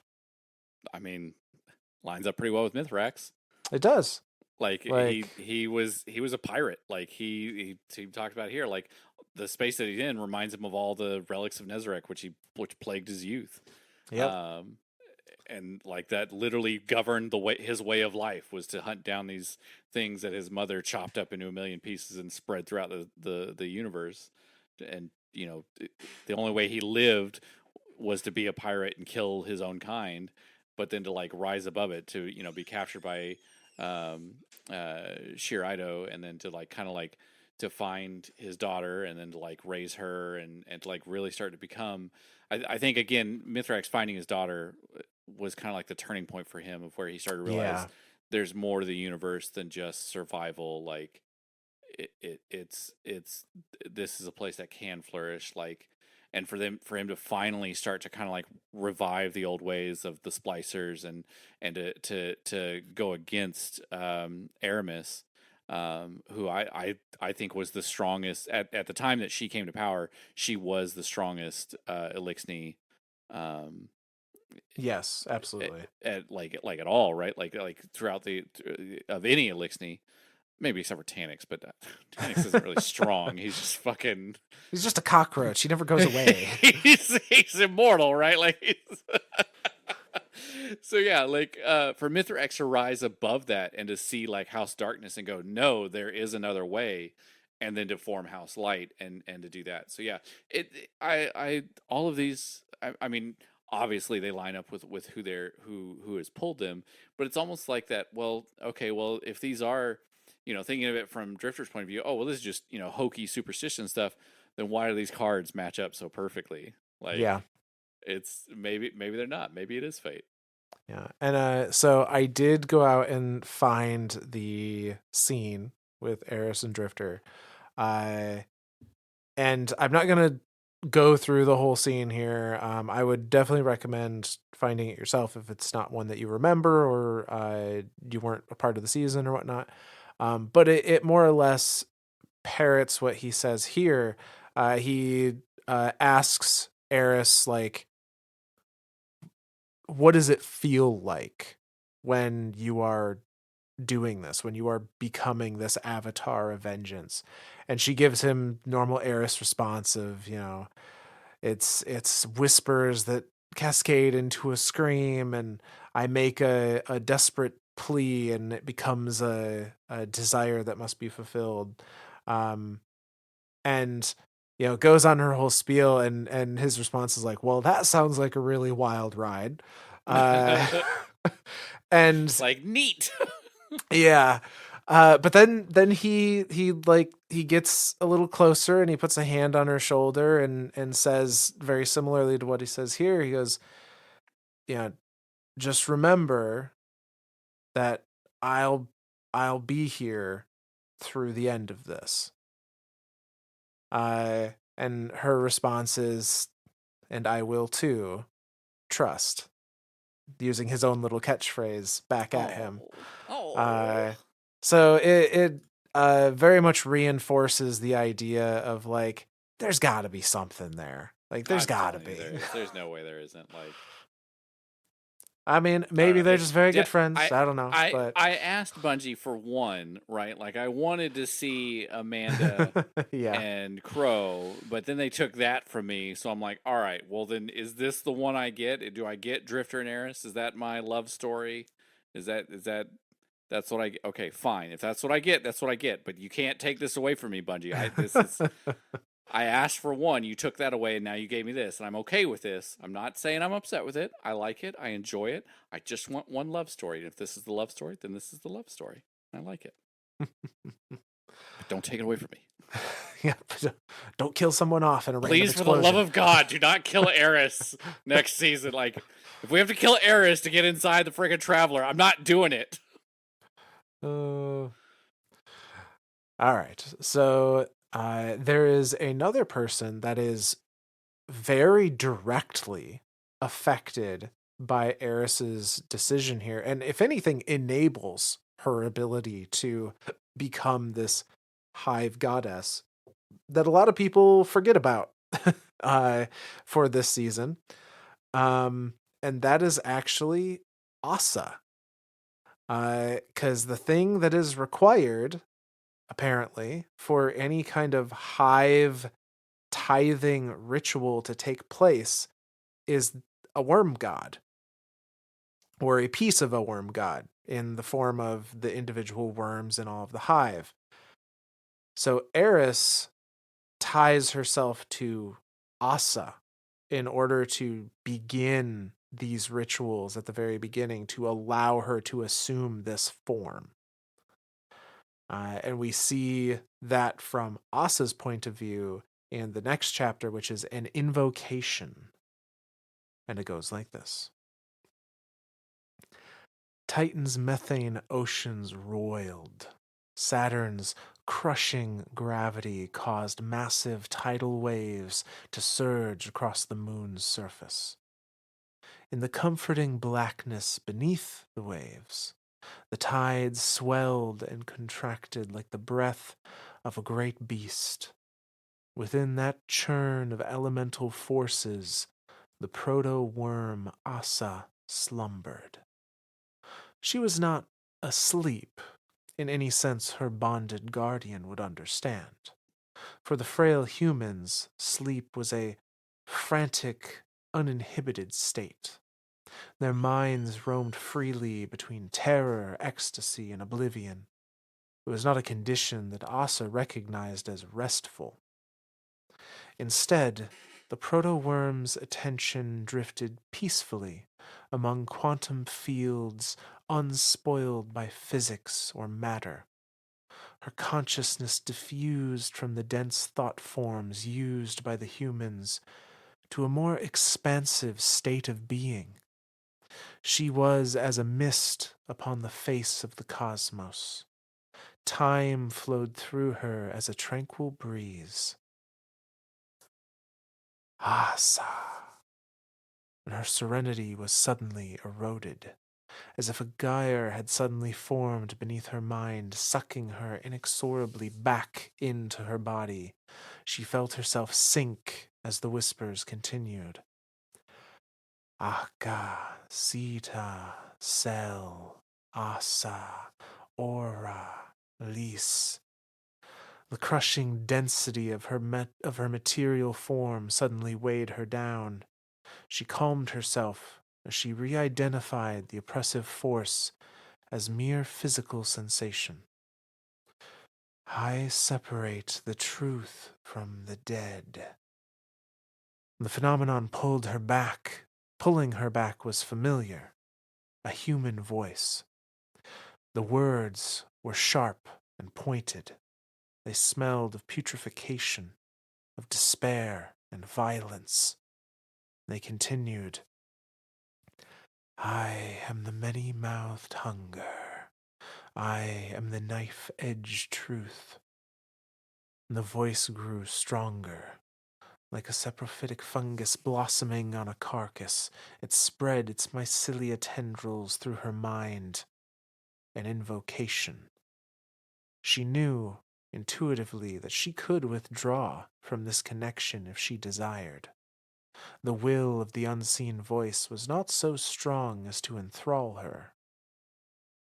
I mean, lines up pretty well with Mithrax. It does. Like Like, he was a pirate. Like he talked about here. Like the space that he's in reminds him of all the relics of Nezarec, which plagued his youth. yep. Um, and like that literally governed the way his way of life was to hunt down these things that his mother chopped up into a million pieces and spread throughout the universe. And the only way he lived was to be a pirate and kill his own kind, but then to like rise above it, to be captured by um, Shir Ido, and then to like kind of like to find his daughter, and then to like raise her, and to like really start to become. I think again, Mithrax finding his daughter was kind of like the turning point for him, of where he started to realize Yeah. there's more to the universe than just survival. Like it's this is a place that can flourish. Like, and for him to finally start to kind of like revive the old ways of the splicers, and to go against Aramis, who I think was the strongest at the time that she came to power. She was the strongest Elixni, um, Yes, at, absolutely. like at all, right? Like throughout the of any Elixni, maybe except for Tanix, but Tanix isn't really strong. He's just fucking. He's just a cockroach. He never goes away. he's immortal, right? Like so yeah, like for Mithrax to rise above that and to see like House Darkness and go, no, there is another way, and then to form House Light, and to do that. So yeah, I all of these, I mean, obviously they line up with who has pulled them, but it's almost like that. Well, okay, well if these are, thinking of it from Drifter's point of view, oh well, this is just hokey superstition stuff. Then why do these cards match up so perfectly? Like, Yeah. it's maybe they're not. Maybe it is fate. Yeah. And so I did go out and find the scene with Eris and Drifter. Uh and I'm not gonna go through the whole scene here. I would definitely recommend finding it yourself if it's not one that you remember, or you weren't a part of the season or whatnot. But it more or less parrots what he says here. He asks Eris, like, what does it feel like when you are doing this, when you are becoming this avatar of vengeance? And she gives him normal Eris response of, it's whispers that cascade into a scream, and I make a desperate plea, and it becomes a desire that must be fulfilled. Um, and goes on her whole spiel, and his response is like, well, that sounds like a really wild ride. uh and Like, neat. yeah. But then he gets a little closer, and he puts a hand on her shoulder, and says very similarly to what he says here. He goes, yeah, just remember that i'll I'll be here through the end of this. And her response is, and I will too, trust, using his own little catchphrase back at him. Oh, oh. Uh, so it very much reinforces the idea of like, there's got to be something there. Like, there's I'm got to telling you, there be. is. There's no way there isn't. Like, I mean, I don't maybe know. they're just very good friends. I I don't know, I but I asked Bungie for one, right? Like, I wanted to see Amanda yeah. and Crow, but then they took that from me. So I'm like, all right, well then, is this the one I get? Do I get Drifter and Eris? Is that my love story? Is that that's what I get? Okay, fine. If that's what I get, that's what I get. But you can't take this away from me, Bungie. I asked for one, you took that away, and now you gave me this, and I'm okay with this. I'm not saying I'm upset with it. I like it. I enjoy it. I just want one love story. And if this is the love story, then this is the love story. I like it. But don't take it away from me. Yeah, don't kill someone off in a random Please, for the love explosion. of God, do not kill Eris next season. Like, if we have to kill Eris to get inside the friggin' Traveler, I'm not doing it. Uh, All right. So there is another person that is very directly affected by Eris's decision here, and if anything, enables her ability to become this hive goddess that a lot of people forget about uh, for this season. Um, and that is actually Asa. Because the thing that is required, apparently, for any kind of hive tithing ritual to take place is a worm god or a piece of a worm god in the form of the individual worms in all of the hive. So Eris ties herself to Asa in order to begin these rituals at the very beginning to allow her to assume this form. And we see that from Asa's point of view in the next chapter, which is an invocation. And it goes like this: Titan's methane oceans roiled. Saturn's crushing gravity caused massive tidal waves to surge across the moon's surface. In the comforting blackness beneath the waves, the tides swelled and contracted like the breath of a great beast. Within that churn of elemental forces, the proto-worm Asa slumbered. She was not asleep in any sense her bonded guardian would understand. For the frail humans, sleep was a frantic, uninhibited state. Their minds roamed freely between terror, ecstasy, and oblivion. It was not a condition that Asa recognized as restful. Instead, the proto-worm's attention drifted peacefully among quantum fields unspoiled by physics or matter. Her consciousness diffused from the dense thought forms used by the humans to a more expansive state of being. She was as a mist upon the face of the cosmos. Time flowed through her as a tranquil breeze. Asa. And her serenity was suddenly eroded, as if a gyre had suddenly formed beneath her mind, sucking her inexorably back into her body. She felt herself sink as the whispers continued. Aka, Sita, Sel, Asa, Ora, Lis. The crushing density of her material form suddenly weighed her down. She calmed herself as she re-identified the oppressive force as mere physical sensation. I separate the truth from the dead. The phenomenon pulled her back. Pulling her back was familiar, a human voice. The words were sharp and pointed. They smelled of putrefaction, of despair and violence. They continued, I am the many-mouthed hunger. I am the knife-edged truth. And the voice grew stronger. Like a saprophytic fungus blossoming on a carcass, it spread its mycelia tendrils through her mind. An invocation. She knew intuitively that she could withdraw from this connection if she desired. The will of the unseen voice was not so strong as to enthrall her.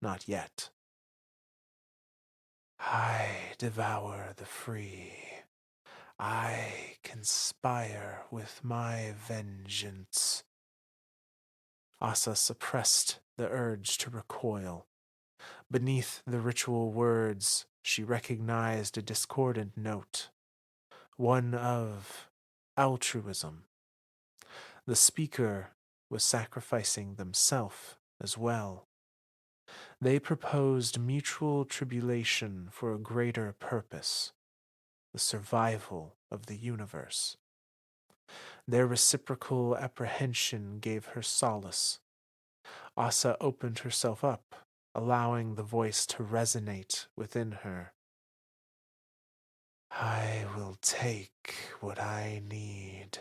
Not yet. I devour the free. I conspire with my vengeance. Asa suppressed the urge to recoil. Beneath the ritual words, she recognized a discordant note, one of altruism. The speaker was sacrificing themselves as well. They proposed mutual tribulation for a greater purpose, the survival of the universe. Their reciprocal apprehension gave her solace. Asa opened herself up, allowing the voice to resonate within her. I will take what I need.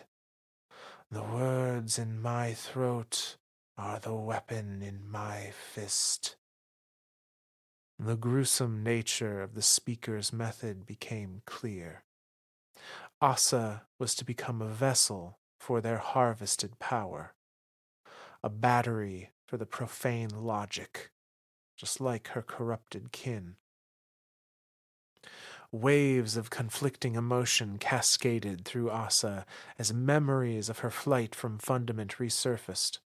The words in my throat are the weapon in my fist. The gruesome nature of the speaker's method became clear. Asa was to become a vessel for their harvested power, a battery for the profane logic, just like her corrupted kin. Waves of conflicting emotion cascaded through Asa as memories of her flight from Fundament resurfaced.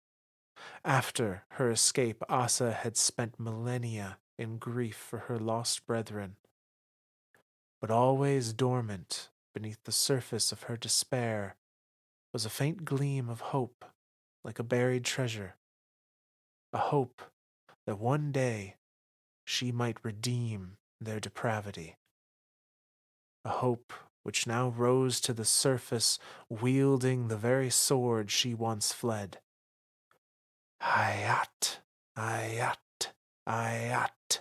After her escape, Asa had spent millennia in grief for her lost brethren, but always dormant beneath the surface of her despair was a faint gleam of hope, like a buried treasure, a hope that one day she might redeem their depravity, a hope which now rose to the surface, wielding the very sword she once fled. Hayat, Hayat, Hayat.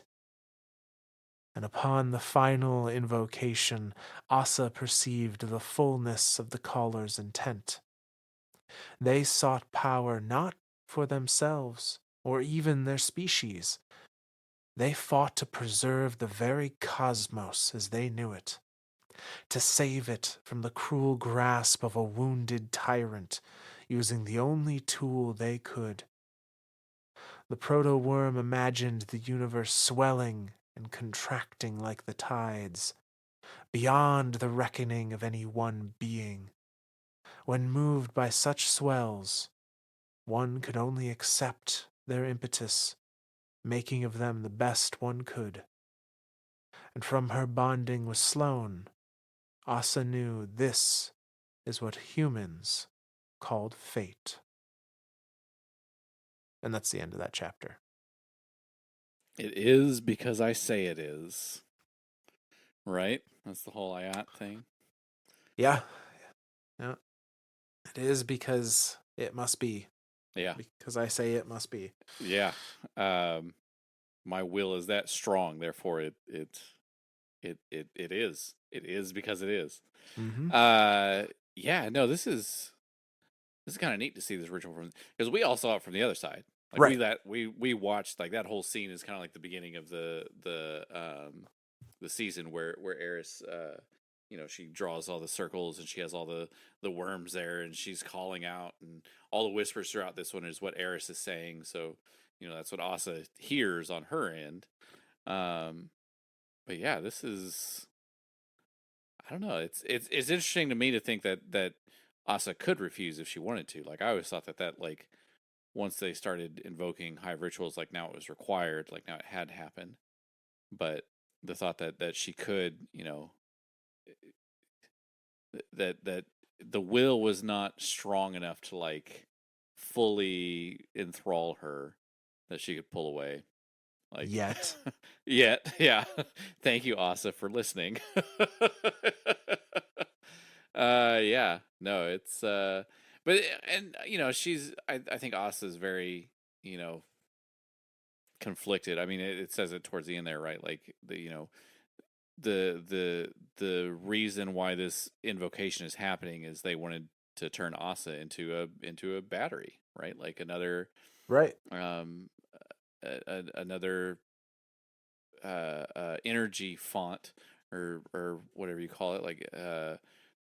And upon the final invocation, Asa perceived the fullness of the caller's intent. They sought power not for themselves or even their species. They fought to preserve the very cosmos as they knew it, to save it from the cruel grasp of a wounded tyrant, using the only tool they could. The proto-worm imagined the universe swelling and contracting like the tides, beyond the reckoning of any one being. When moved by such swells, one could only accept their impetus, making of them the best one could. And from her bonding with Sloane, Asa knew this is what humans called fate. And that's the end of that chapter. It is because I say it is. Right? That's the whole Ayat thing. Yeah, yeah. It is because it must be. Yeah. Because I say it must be. Yeah. Um, my will is that strong, therefore it is. It is because it is. Mm-hmm. Uh yeah, no, this is kind of neat to see this ritual from because we all saw it from the other side. Like Right. we watched like that whole scene is kind of like the beginning of the season where Eris she draws all the circles and she has all the worms there and she's calling out and all the whispers throughout this one is what Eris is saying. So that's what Asa hears on her end. Um, but yeah, this is I don't know. It's interesting to me to think that Asa could refuse if she wanted to. Like I always thought that like once they started invoking hive rituals, like now it was required, like now it had to happen. But the thought that she could, that the will was not strong enough to like fully enthrall her that she could pull away. Like, Yet. yeah. Thank you, Asa, for listening. Yeah, no, it's but and she's I think Asa's very conflicted. I mean, it says it towards the end there, right? Like the reason why this invocation is happening is they wanted to turn Asa into a battery, right? Like another Right. um another energy font or whatever you call it, like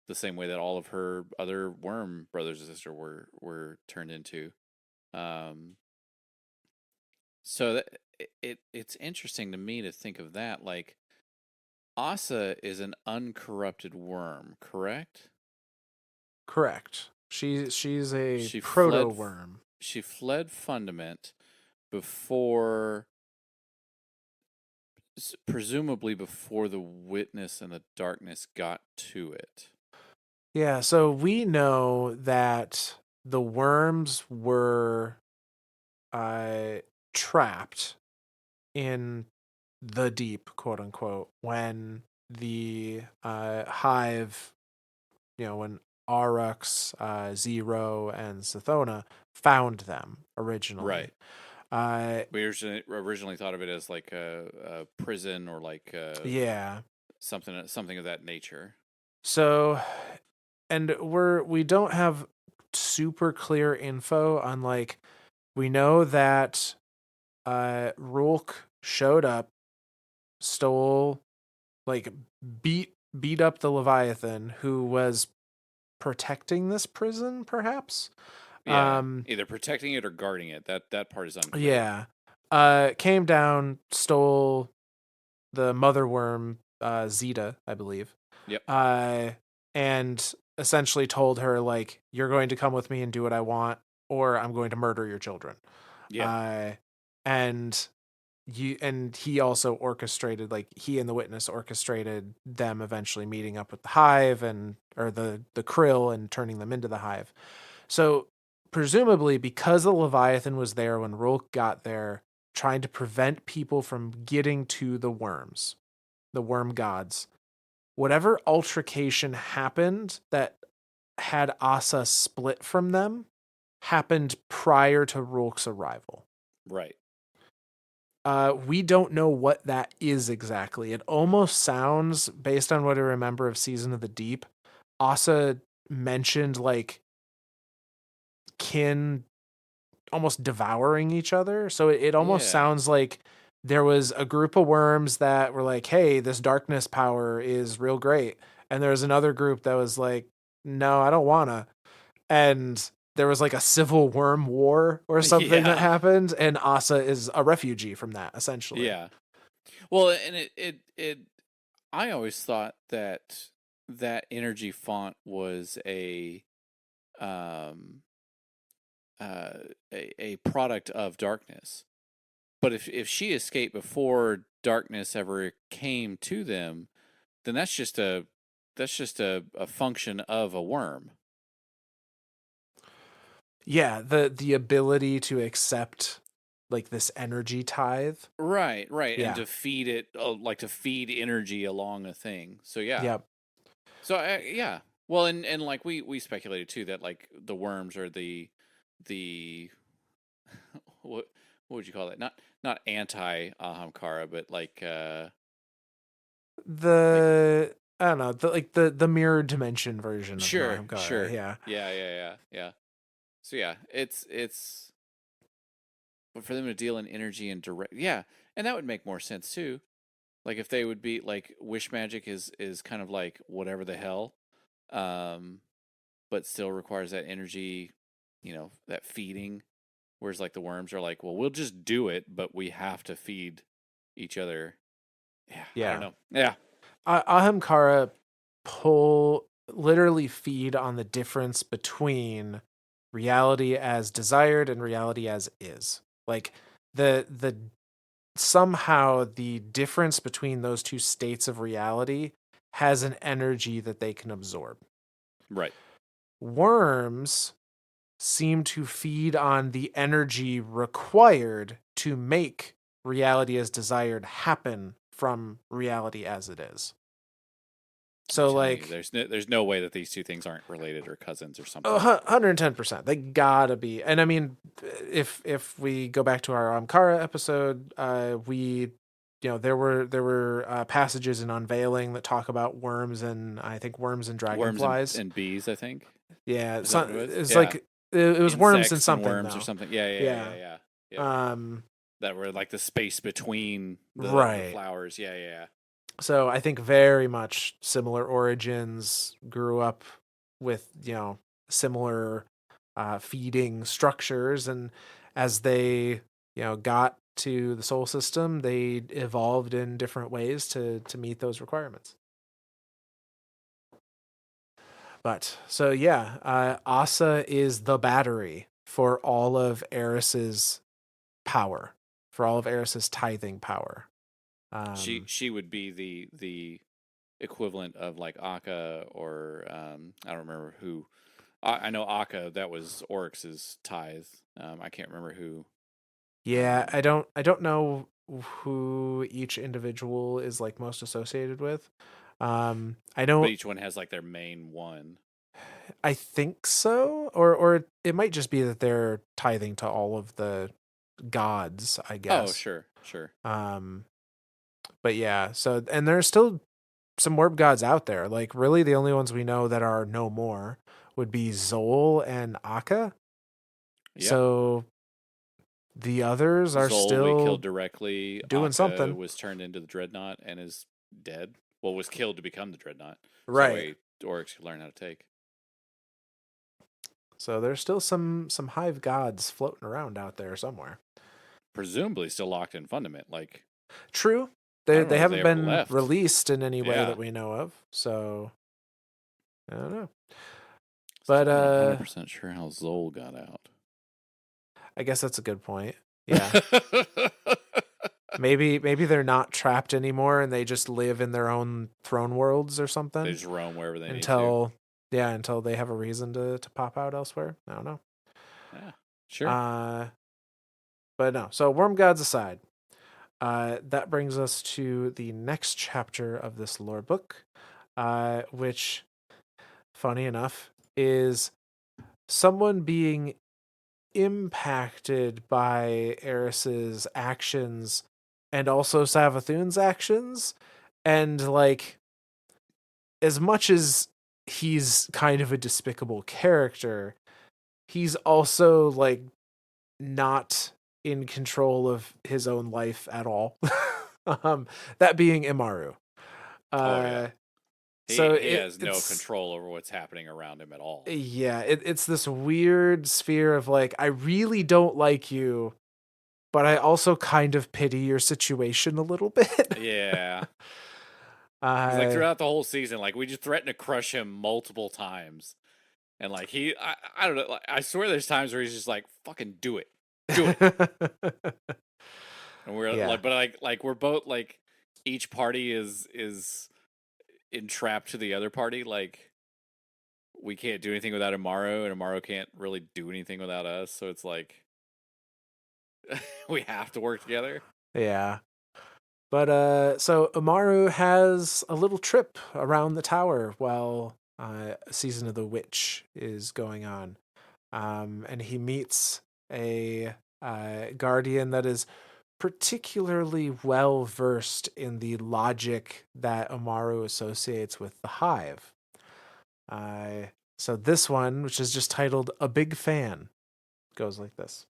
the same way that all of her other worm brothers and sisters were turned into. Um, so that it's interesting to me to think of that. Like Asa is an uncorrupted worm, correct? Correct. She's a She proto fled. worm. She fled Fundament before, presumably before the witness and the darkness got to it. Yeah, so we know that the worms were uh trapped in the deep, quote unquote, when the hive, when Arux, Zero, and Zathona found them originally. Right. Uh, We originally thought of it as like a prison or like yeah, something of that nature. So, and we don't have super clear info on like we know that Rulk showed up, stole, like beat up the Leviathan who was protecting this prison, perhaps. Yeah, Um, either protecting it or guarding it. That part is unclear. yeah. Came down, stole the mother worm, Zeta, I believe. Yep. Uh, and essentially told her like, "You're going to come with me and do what I want, or I'm going to murder your children." Yeah. Uh, and he also orchestrated, like he and the witness orchestrated them eventually meeting up with the hive and or the krill and turning them into the hive. So presumably because the Leviathan was there when Rolk got there, trying to prevent people from getting to the worms, the worm gods, whatever altercation happened that had Asa split from them happened prior to Rolk's arrival. Right. We don't know what that is exactly. It almost sounds, based on what I remember of Season of the Deep, Asa mentioned like kin almost devouring each other. So it almost Yeah. sounds like there was a group of worms that were like, hey, this darkness power is real great. And there was another group that was like, no, I don't wanna. And there was like a civil worm war or something that Yeah. happened. And Asa is a refugee from that, essentially. Yeah. Well, and it I always thought that that energy font was um uh a product of darkness. But if she escaped before darkness ever came to them, then that's just a function of a worm. Yeah, the ability to accept like this energy tithe. Right, right, and Yeah. to feed it, like to feed energy along a thing. So yeah, Yep. so yeah. Well, and like we speculated too that like the worms are the what would you call it? Not anti Ahamkara, but like The I don't know, the mirror dimension version of sure, Ahamkara. sure, Yeah. yeah. So yeah, it's but for them to deal in energy and direct, yeah, and that would make more sense too. Like if they would be like wish magic is kind of like whatever the hell, um, but still requires that energy, that feeding. Whereas like the worms are like, well, we'll just do it, but we have to feed each other. Yeah, I don't Yeah. know. Yeah, Ahamkara pull literally feed on the difference between reality as desired and reality as is. Like the somehow the difference between those two states of reality has an energy that they can absorb. right. Worms seem to feed on the energy required to make reality as desired happen from reality as it is. I'm So telling you, like there's no way that these two things aren't related or cousins or something. 110%. They gotta be. And I mean, if we go back to our Amkara episode, we there were passages in Unveiling that talk about worms and I think worms and Worms and, dragonflies. and bees, I think. Yeah, Is that so what it was? it's Yeah, like it was worms and insects and something worms or though. something. Yeah, yeah, yeah, Yeah. yeah, yeah. Yep. Um. That were like the space between the Right. flowers. Yeah, yeah, So I think very much similar origins, grew up with, similar feeding structures. And as they, got to the soul system, they evolved in different ways to meet those requirements. But so, yeah, Asa is the battery for all of Eris's power, for all of Eris's tithing power. Um, she would be the equivalent of like Akka or I don't remember who. I know Akka. That was Oryx's tithe. I can't remember who. Yeah, Um, I don't know who each individual is like most associated with. I but know each one has like their main one. I think so, or it might just be that they're tithing to all of the gods, I Oh, guess. sure, sure. Um, but yeah, so and there's still some warp gods out there. Like, really, the only ones we know that are no more would be Zol and Akka. Yep. So the others are Zol we killed still directly. doing Akka something. was turned into the Dreadnought and is dead. Well, was killed to become the Dreadnought. So that Right. way Oryx could learn how to take. So there's still some hive gods floating around out there somewhere. Presumably still locked in Fundament. Like, True. I don't They know if they haven't ever been left. released in any way that Yeah. we know of. So I don't know. But Still not 100% sure how Zol got out. I guess that's a good point. Yeah. Maybe they're not trapped anymore and they just live in their own throne worlds or They something just roam wherever they need to. until yeah, until they have a reason to pop out elsewhere. I don't know. Yeah, sure. Uh but no. So worm gods aside, that brings us to the next chapter of this lore book, which, funny enough, is someone being impacted by Eris's actions and also Savathun's actions. And like, as much as he's kind of a despicable character, he's also like not in control of his own life at all. That being Imaru. Oh yeah. Uh, He so he has no it's control over what's happening around him at all. yeah, it's this weird sphere of like, I really don't like you, but I also kind of pity your situation a little bit. Yeah. Because like uh, throughout the whole season, like we just threatened to crush him multiple times, and like I don't know. Like, I swear, there's times where he's just like, "Fucking do it," and we're yeah. like, but like we're both like, each party is entrapped to the other party. Like we can't do anything without Amaro, and Amaro can't really do anything without us. So it's like we have to work together. Yeah. But so Amaru has a little trip around the tower while Season of the Witch is going on. And he meets a guardian that is particularly well versed in the logic that Amaru associates with the hive. Uh, so this one, which is just titled A Big Fan, goes like this.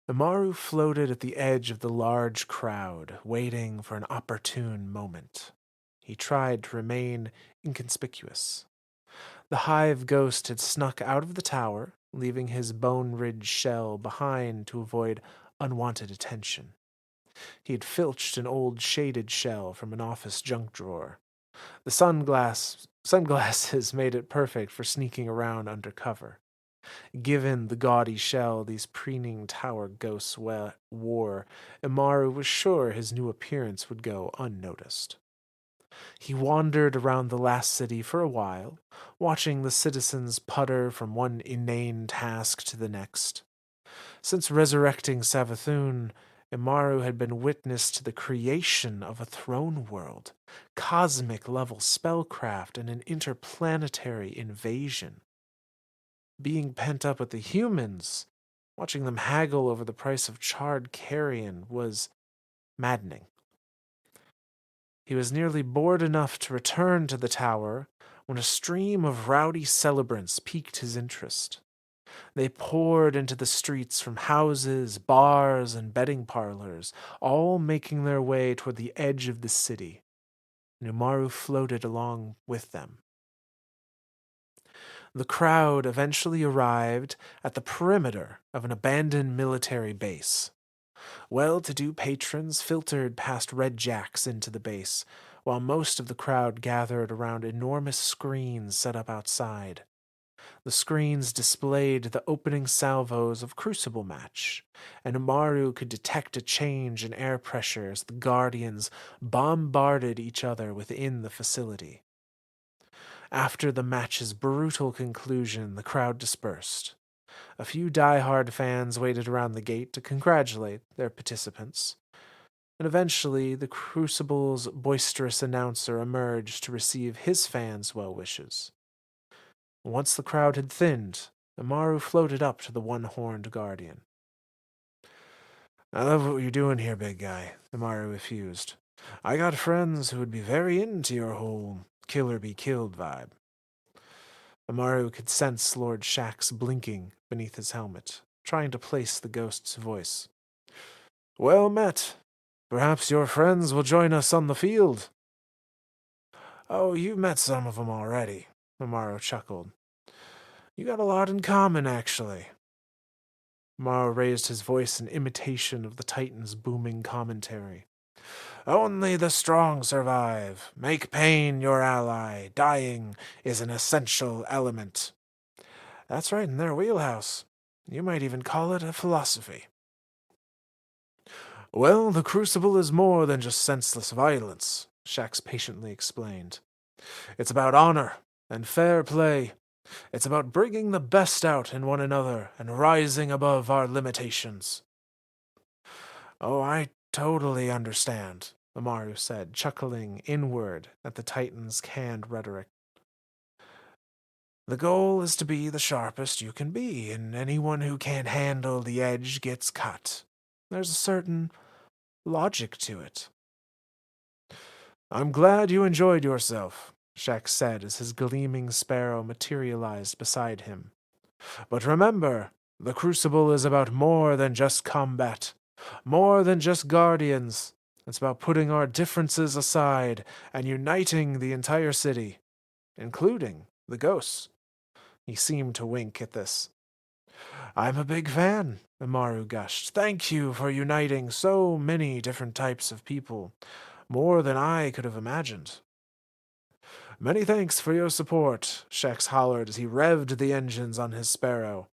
Amaru floated at the edge of the large crowd, waiting for an opportune moment. He tried to remain inconspicuous. The hive ghost had snuck out of the tower, leaving his bone-ridged shell behind to avoid unwanted attention. He had filched an old shaded shell from an office junk drawer. The sunglasses made it perfect for sneaking around under cover. Given the gaudy shell these preening tower ghosts wore, Imaru was sure his new appearance would go unnoticed. He wandered around the last city for a while, watching the citizens putter from one inane task to the next. Since resurrecting Savathun, Imaru had been witness to the creation of a throne world, cosmic level spellcraft, and an interplanetary invasion. Being pent up with the humans, watching them haggle over the price of charred carrion was maddening. He was nearly bored enough to return to the tower when a stream of rowdy celebrants piqued his interest. They poured into the streets from houses, bars, and betting parlors, all making their way toward the edge of the city. Numaru floated along with them. The crowd eventually arrived at the perimeter of an abandoned military base. Well-to-do patrons filtered past red jacks into the base, while most of the crowd gathered around enormous screens set up outside. The screens displayed the opening salvos of Crucible match, and Amaru could detect a change in air pressure as the Guardians bombarded each other within the facility. After the match's brutal conclusion, the crowd dispersed. A few die-hard fans waited around the gate to congratulate their participants, and eventually the Crucible's boisterous announcer emerged to receive his fans' well wishes. Once the crowd had thinned, Amaru floated up to the one-horned guardian. I love what you're doing here, big guy, Amaru effused. I got friends who would be very into your whole kill or be killed vibe. Amaru could sense Lord Shax blinking beneath his helmet, trying to place the ghost's voice. Well met. Perhaps your friends will join us on the field. Oh, you've met some of them already, Amaru chuckled. You got a lot in common, actually. Amaru raised his voice in imitation of the Titan's booming commentary. Only the strong survive. Make pain your ally. Dying is an essential element. That's right in their wheelhouse. You might even call it a philosophy. Well, the Crucible is more than just senseless violence, Shax patiently explained. It's about honor and fair play. It's about bringing the best out in one another and rising above our limitations. Oh, I totally understand, Amaru said, chuckling inward at the Titan's canned rhetoric. The goal is to be the sharpest you can be, and anyone who can't handle the edge gets cut. There's a certain logic to it. I'm glad you enjoyed yourself, Shax said as his gleaming sparrow materialized beside him. But remember, the Crucible is about more than just combat, more than just guardians. It's about putting our differences aside and uniting the entire city, including the ghosts. He seemed to wink at this. I'm a big fan, Imaru gushed. Thank you for uniting so many different types of people, more than I could have imagined. Many thanks for your support, Shax hollered as he revved the engines on his Sparrow.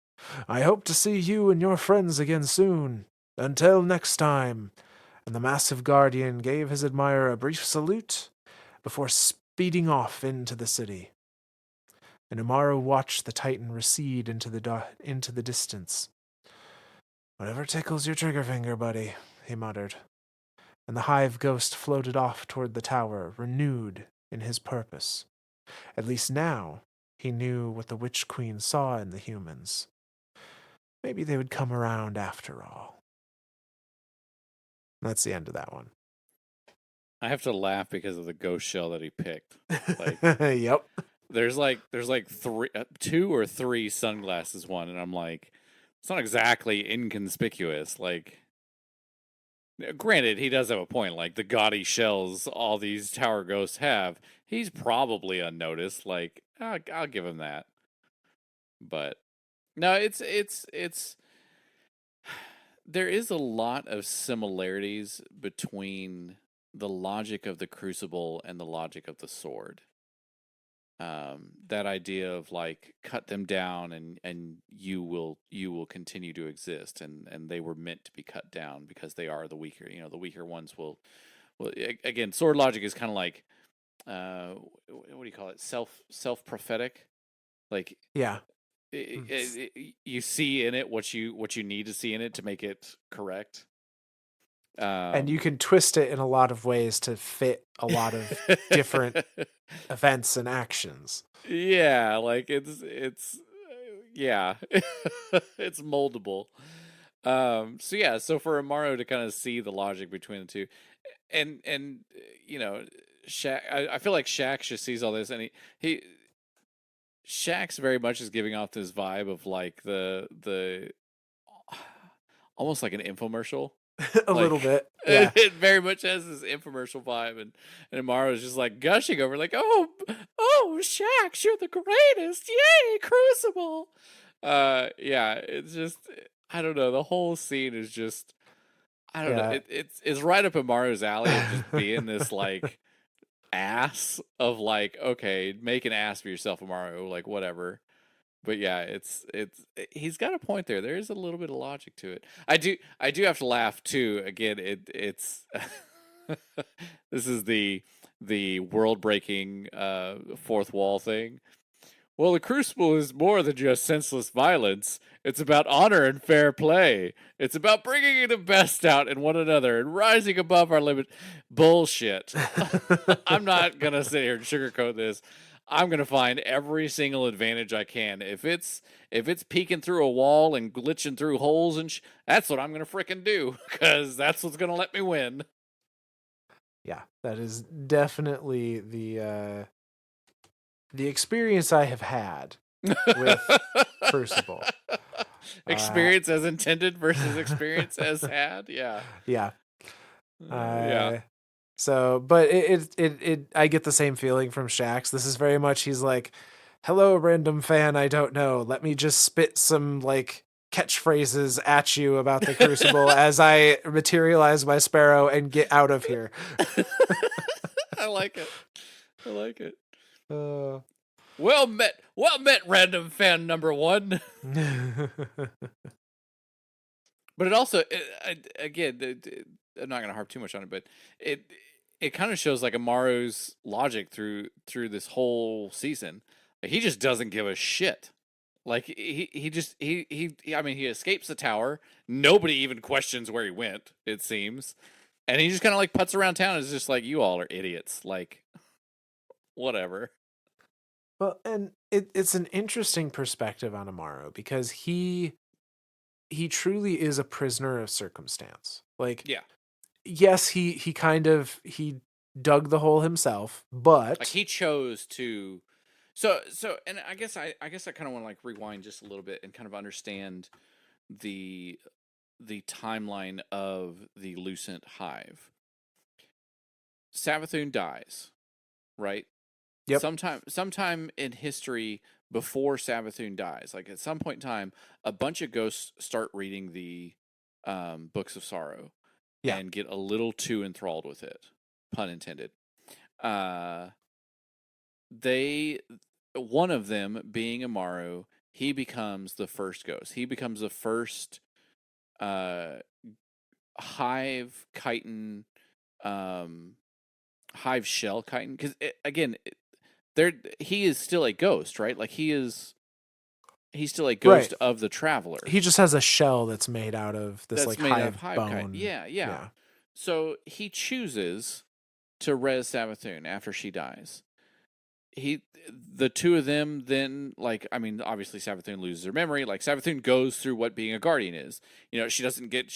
I hope to see you and your friends again soon. Until next time. And the massive guardian gave his admirer a brief salute before speeding off into the city. And Umaru watched the Titan recede into the distance. Whatever tickles your trigger finger, buddy, he muttered. And the hive ghost floated off toward the tower, renewed in his purpose. At least now he knew what the Witch Queen saw in the humans. Maybe they would come around after all. That's the end of that one. I have to laugh because of the ghost shell that he picked. Like, yep. there's like two or three sunglasses one, and I'm like, it's not exactly inconspicuous. Like, granted, he does have a point. Like the gaudy shells all these tower ghosts have, he's probably unnoticed. Like, I'll give him that. But no, it's there is a lot of similarities between the logic of the crucible and the logic of the sword. That idea of like cut them down and you will continue to exist, and they were meant to be cut down because they are the weaker. You know, the weaker ones will again. Sword logic is kind of like what do you call it? Self prophetic. Like Yeah. you see in it what you need to see in it to make it correct. And you can twist it in a lot of ways to fit a lot of different events and actions. Yeah, like it's yeah, it's moldable. So yeah, so for Amaro to kind of see the logic between the two, and you know, Shaq, I feel like Shax just sees all this, and he Shax very much is giving off this vibe of like the almost like an infomercial. A little Like bit. Yeah. it very much has this infomercial vibe, and Amaro's just like gushing over, like, oh, Shax, you're the greatest, yay, Crucible. Yeah, it's just I don't know. The whole scene is just I don't know. Yeah. It's right up Amaro's alley of just being this like ass of like, okay, make an ass for yourself, Amaro, like whatever. But yeah, it's he's got a point there. There is a little bit of logic to it. I do have to laugh too. Again, it's this is the world breaking fourth wall thing. Well, the Crucible is more than just senseless violence. It's about honor and fair play. It's about bringing the best out in one another and rising above our limit. Bullshit. I'm not gonna sit here and sugarcoat this. I'm gonna find every single advantage I can. If it's peeking through a wall and glitching through holes and that's what I'm gonna frickin' do because that's what's gonna let me win. Yeah, that is definitely the experience I have had with Crucible. Uh, Experience as intended versus experience as had. Yeah. yeah. Yeah. Uh, so, but I get the same feeling from Shax. This is very much he's like, "Hello, random fan. I don't know. Let me just spit some like catchphrases at you about the Crucible as I materialize my Sparrow and get out of here." I like it. I like it. Uh, Well met, random fan number one. But it also, again, I'm not going to harp too much on it, but it it kind of shows like Amaru's logic through this whole season. Like, he just doesn't give a shit. Like I mean, he escapes the tower. Nobody even questions where he went. It seems, and he just kind of like puts around town. And is just like, you all are idiots. Like, whatever. well, and it's an interesting perspective on Amaru because he truly is a prisoner of circumstance. Like, Yeah. yes, he kind of he dug the hole himself, Like, but he chose to. And I guess I kind of want to like rewind just a little bit and kind of understand the the timeline of the Lucent Hive. Savathun dies, right? yep, Sometime in history before Savathun dies, like at some point in time, a bunch of ghosts start reading the books of sorrow yeah, and get a little too enthralled with it, pun intended. Uh, they One of them being Amaru, he becomes the first ghost. He becomes the first uh, hive chitin, um, hive shell chitin. Because again, there he is still a ghost, right? Like, he's still a right. ghost of the traveler He just has a shell that's made out of this that's like made out of hive hive chitin. bone. Yeah, yeah. Yeah, So he chooses to res Savathun after she dies. he the two of them then, like, I mean, obviously Savathun loses her memory. Like, Savathun goes through what being a guardian is. She doesn't get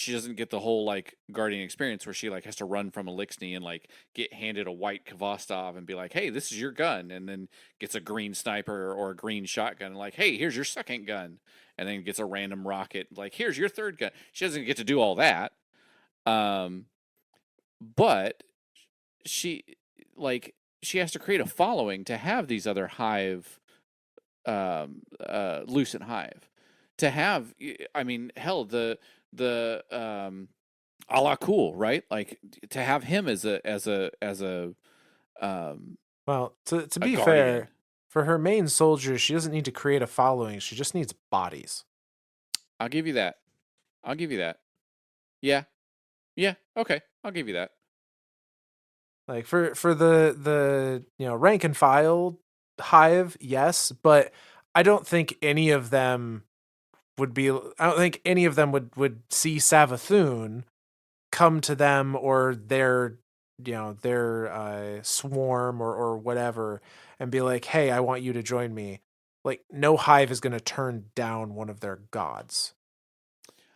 the whole like guardian experience where she like has to run from Elixni and like get handed a white Kvostov and be like, hey, this is your gun, and then gets a green sniper or a green shotgun and like, hey, here's your second gun, and then gets a random rocket like, here's your third gun. She doesn't get to do all that. um but she like she has to create a following to have these other hive, lucent hive, to have. I mean, hell, the a la cool, right? Like, to have him um well, to a be guardian. fair, for her main soldiers, she doesn't need to create a following. She just needs bodies. I'll give you that. I'll give you that. Yeah. Yeah. Okay. I'll give you that. Like for the rank and file hive, yes, but I don't think any of them I don't think any of them would see Savathun come to them or their swarm or whatever and be like, "Hey, I want you to join me." Like, no hive is going to turn down one of their gods.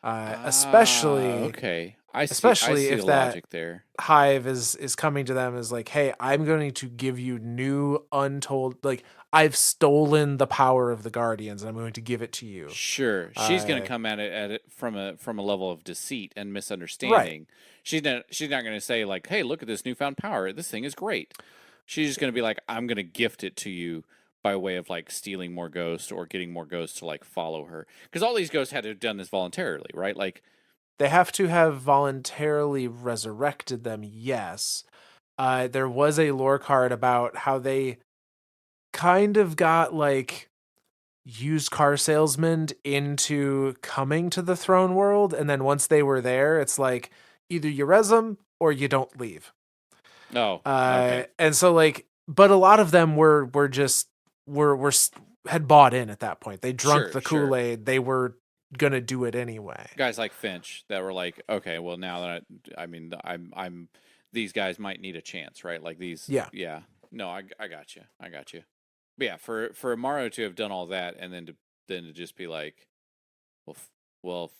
Especially Okay. I see. I especially see if the that logic there. hive is coming to them as like, "Hey, I'm going to give you new untold, like, I've stolen the power of the guardians and I'm going to give it to you." Sure, she's going to Uh come at it from a level of deceit and right. misunderstanding. She's not going to say like, "Hey, look at this newfound power. This thing is great." She's just going to be like, "I'm going to gift it to you by way of like stealing more ghosts or getting more ghosts to like follow her." Because all these ghosts had to have done this voluntarily, right? Like, They have to have voluntarily resurrected them, yes. There was a lore card about how they kind of got like used car salesmen into coming to the throne world, and then once they were there, it's like either you res them or you don't leave. oh, okay, And so like, but a lot of them were just were had bought in at that point. They drunk sure, the sure. Kool Aid. They were gonna do it anyway. Guys like Finch that were like, "Okay, well, now that I mean, these guys might need a chance, right? Like, these, Yeah. yeah." No, I got you. I got you. But yeah, for Amaro to have done all that and then to just be like, well, well,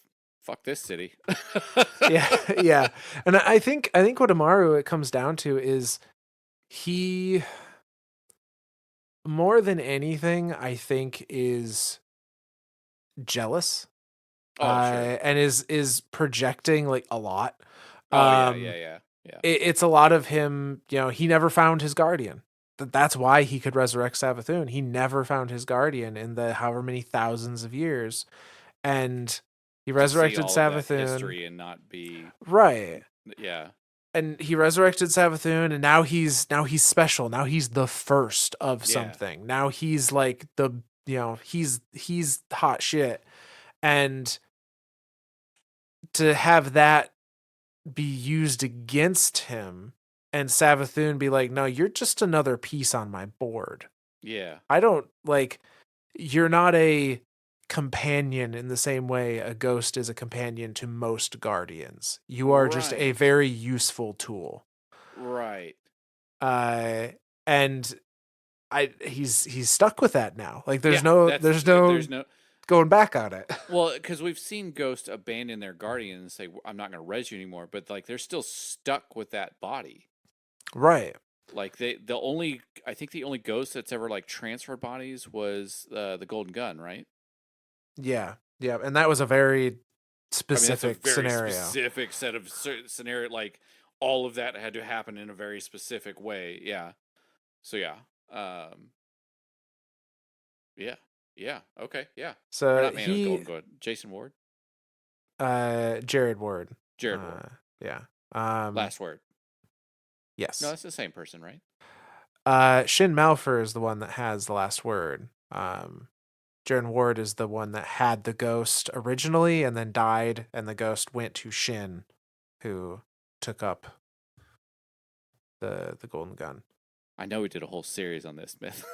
fuck this city. Yeah, yeah. And I think what Amaru it comes down to is he more than anything, I think, is jealous. Oh, sure. And is projecting like a lot. Oh, yeah, yeah, Um yeah, yeah. it's a lot of him, he never found his guardian. That's why he could resurrect Savathun. He never found his guardian in the however many thousands of years. And he To see resurrected all of that Savathun. history and not be, Right. yeah, And he resurrected Savathun, and now he's special. Now he's the first of yeah, something. Now he's like he's hot shit. And to have that be used against him and Savathun be like, no, you're just another piece on my board. yeah. I don't like, you're not a companion in the same way a ghost is a companion to most guardians. You are just a Right, very useful tool. right. Uh, and he's stuck with that now. Like Yeah, there's no there's no, going back on it. well, because we've seen ghosts abandon their guardian and say, I'm not going to res you anymore, but like they're still stuck with that body. Right. Like I think the only ghost that's ever like transferred bodies was the Golden Gun, right? Yeah. Yeah. And that was a very I mean, that's a specific very scenario. specific set of scenario. Like all of that had to happen in a very specific way. Yeah. So yeah. Um. Yeah. Yeah. Okay. Yeah. Or So not man. he Golden Gun. Jason Ward. Jared Ward. Jared Ward. Yeah. Last word. No, Yes. that's the same person, right? Shin Malfer is the one that has the last word. Jared Ward is the one that had the ghost originally and then died, and the ghost went to Shin, who took up the golden gun. I know we did a whole series on this myth.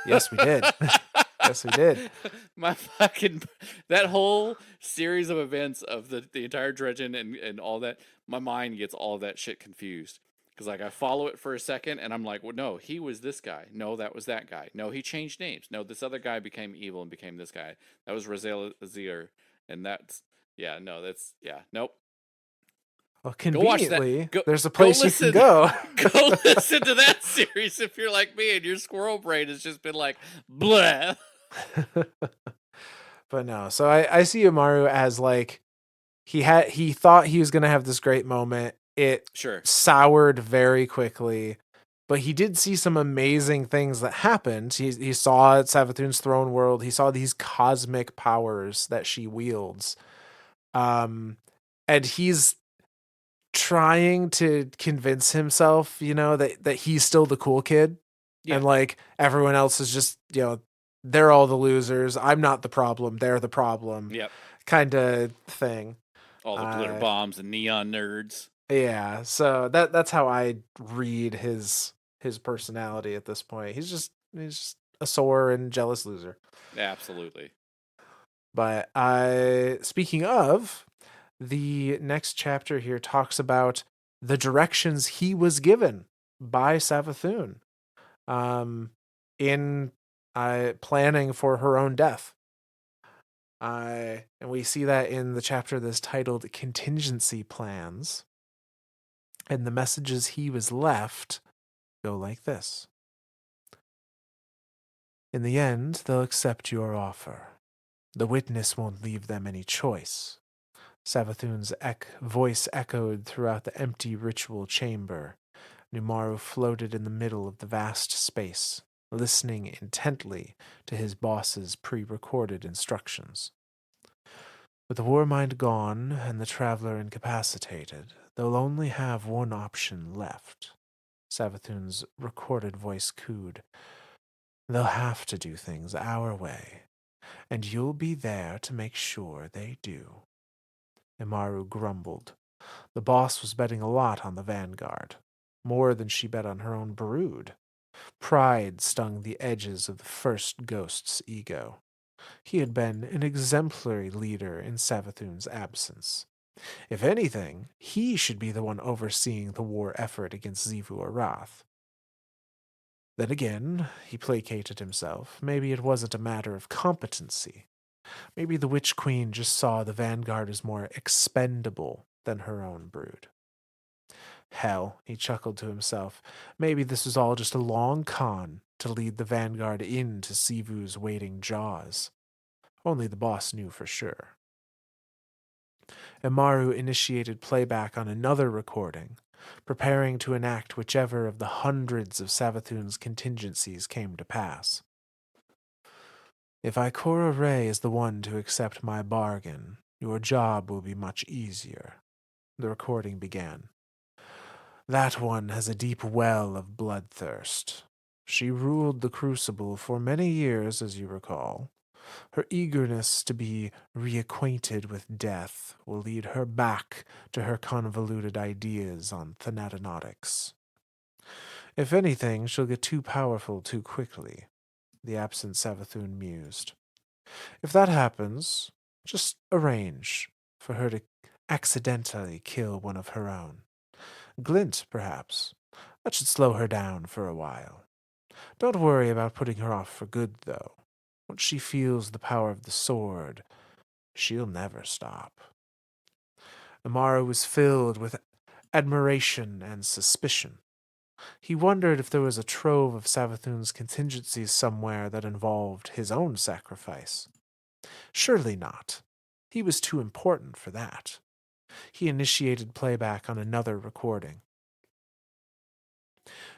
Yes, we did. Yes, we did. My fucking that whole series of events of the entire Dredgen and all that, my mind gets all that shit confused. Because like I follow it for a second and I'm like, well, no, he was this guy. No, that was that guy. No, he changed names. No, this other guy became evil and became this guy. That was Razel Azir, and that's yeah, no, that's yeah, nope. Well, Go watch that. conveniently, Go there's a go place you can listen. go. Go listen to that series if you're like me and your squirrel brain has just been like bleh. But no, so I see Umaru as like he thought he was gonna have this great moment. It Sure. soured very quickly, but he did see some amazing things that happened. He saw Savathun's throne world. He saw these cosmic powers that she wields. And he's trying to convince himself, that he's still the cool kid. Yeah. And like everyone else is just, they're all the losers. I'm not the problem. They're the problem. Yep. Kind of thing. All the glitter bombs and neon nerds. Yeah. So that's how I read his personality at this point. He's just a sore and jealous loser. Absolutely. But speaking of, the next chapter here talks about the directions he was given by Savathun in planning for her own death. And we see that in the chapter that's titled Contingency Plans. And the messages he was left go like this. In the end, they'll accept your offer. The witness won't leave them any choice. Savathun's voice echoed throughout the empty ritual chamber. Numaru floated in the middle of the vast space, listening intently to his boss's pre-recorded instructions. With the war mind gone and the traveler incapacitated, they'll only have one option left. Savathun's recorded voice cooed. They'll have to do things our way, and you'll be there to make sure they do. Imaru grumbled. The boss was betting a lot on the Vanguard, more than she bet on her own brood. Pride stung the edges of the first ghost's ego. He had been an exemplary leader in Savathun's absence. If anything, he should be the one overseeing the war effort against Xivu Arath. Then again, he placated himself. Maybe it wasn't a matter of competency. Maybe the Witch Queen just saw the Vanguard as more expendable than her own brood. Hell, he chuckled to himself. Maybe this was all just a long con to lead the Vanguard into Sivu's waiting jaws. Only the boss knew for sure. Imaru initiated playback on another recording, preparing to enact whichever of the hundreds of Savathun's contingencies came to pass. If Ikora Rey is the one to accept my bargain, your job will be much easier. The recording began. That one has a deep well of bloodthirst. She ruled the Crucible for many years, as you recall. Her eagerness to be reacquainted with death will lead her back to her convoluted ideas on thanatonautics. If anything, she'll get too powerful too quickly, the absent Savathun mused. If that happens, just arrange for her to accidentally kill one of her own. Glint, perhaps. That should slow her down for a while. Don't worry about putting her off for good, though. Once she feels the power of the sword, she'll never stop. Amaru was filled with admiration and suspicion. He wondered if there was a trove of Savathun's contingencies somewhere that involved his own sacrifice. Surely not. He was too important for that. He initiated playback on another recording.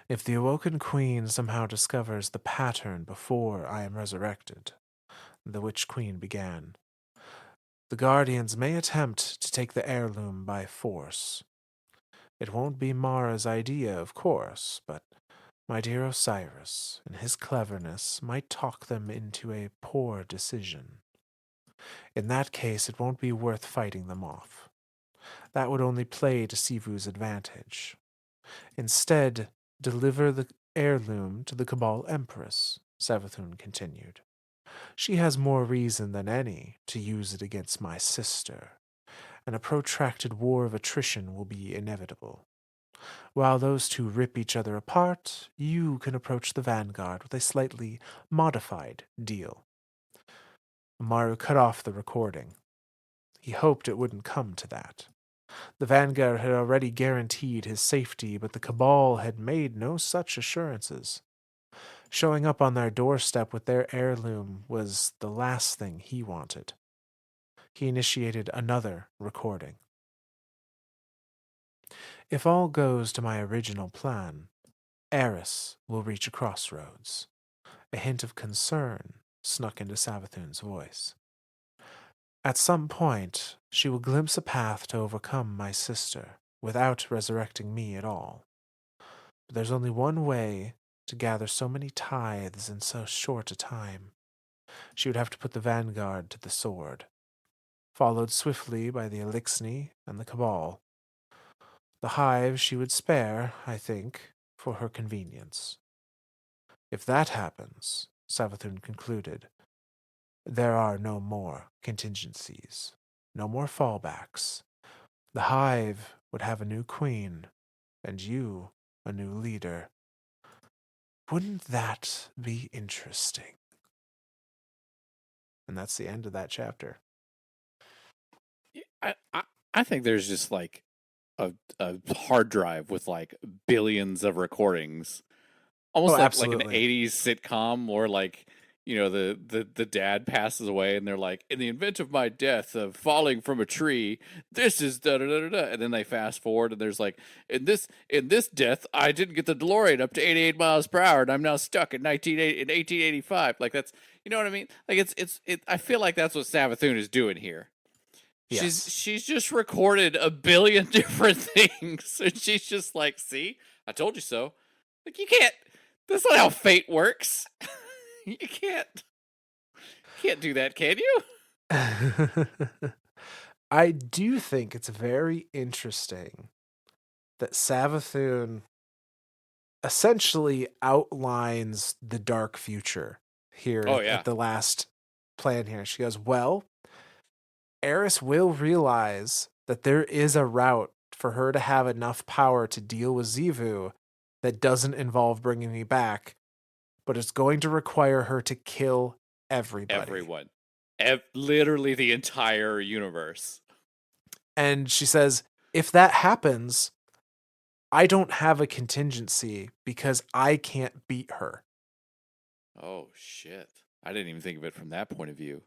If the awoken queen somehow discovers the pattern before I am resurrected, the Witch Queen began, the Guardians may attempt to take the heirloom by force. It won't be Mara's idea, of course, but my dear Osiris, in his cleverness, might talk them into a poor decision. In that case, it won't be worth fighting them off. That would only play to Sivu's advantage. Instead, deliver the heirloom to the Cabal Empress, Savathun continued. She has more reason than any to use it against my sister, and a protracted war of attrition will be inevitable. While those two rip each other apart, you can approach the Vanguard with a slightly modified deal. Amaru cut off the recording. He hoped it wouldn't come to that. The Vanguard had already guaranteed his safety, but the Cabal had made no such assurances. Showing up on their doorstep with their heirloom was the last thing he wanted. He initiated another recording. If all goes to my original plan, Eris will reach a crossroads. A hint of concern snuck into Savathun's voice. At some point, she will glimpse a path to overcome my sister without resurrecting me at all. But there's only one way to gather so many tithes in so short a time. She would have to put the Vanguard to the sword, followed swiftly by the Elixni and the Cabal. The hive she would spare, I think, for her convenience. If that happens, Savathun concluded, there are no more contingencies, no more fallbacks. The hive would have a new queen, and you a new leader. Wouldn't that be interesting? And that's the end of that chapter. I think there's just like a hard drive with like billions of recordings, Oh, almost like an absolutely. '80s sitcom, or like the dad passes away and they're like, in the event of my death of falling from a tree, this is da da da da da, and then they fast forward and there's like, in this death I didn't get the DeLorean up to 88 miles per hour and I'm now stuck in 1885. Like that's, you know what I mean? Like I feel like that's what Savathun is doing here. She's Yes. she's just recorded a billion different things, and she's just like, "See, I told you so." Like you can't. That's not how fate works. You can't do that, can you? I do think it's very interesting that Savathun essentially outlines the dark future here Oh at yeah, the last plan here. She goes, well, Eris will realize that there is a route for her to have enough power to deal with Zivu that doesn't involve bringing me back, but it's going to require her to kill everybody. everyone, Literally the entire universe. And she says, if that happens, I don't have a contingency because I can't beat her. Oh shit! I didn't even think of it from that point of view.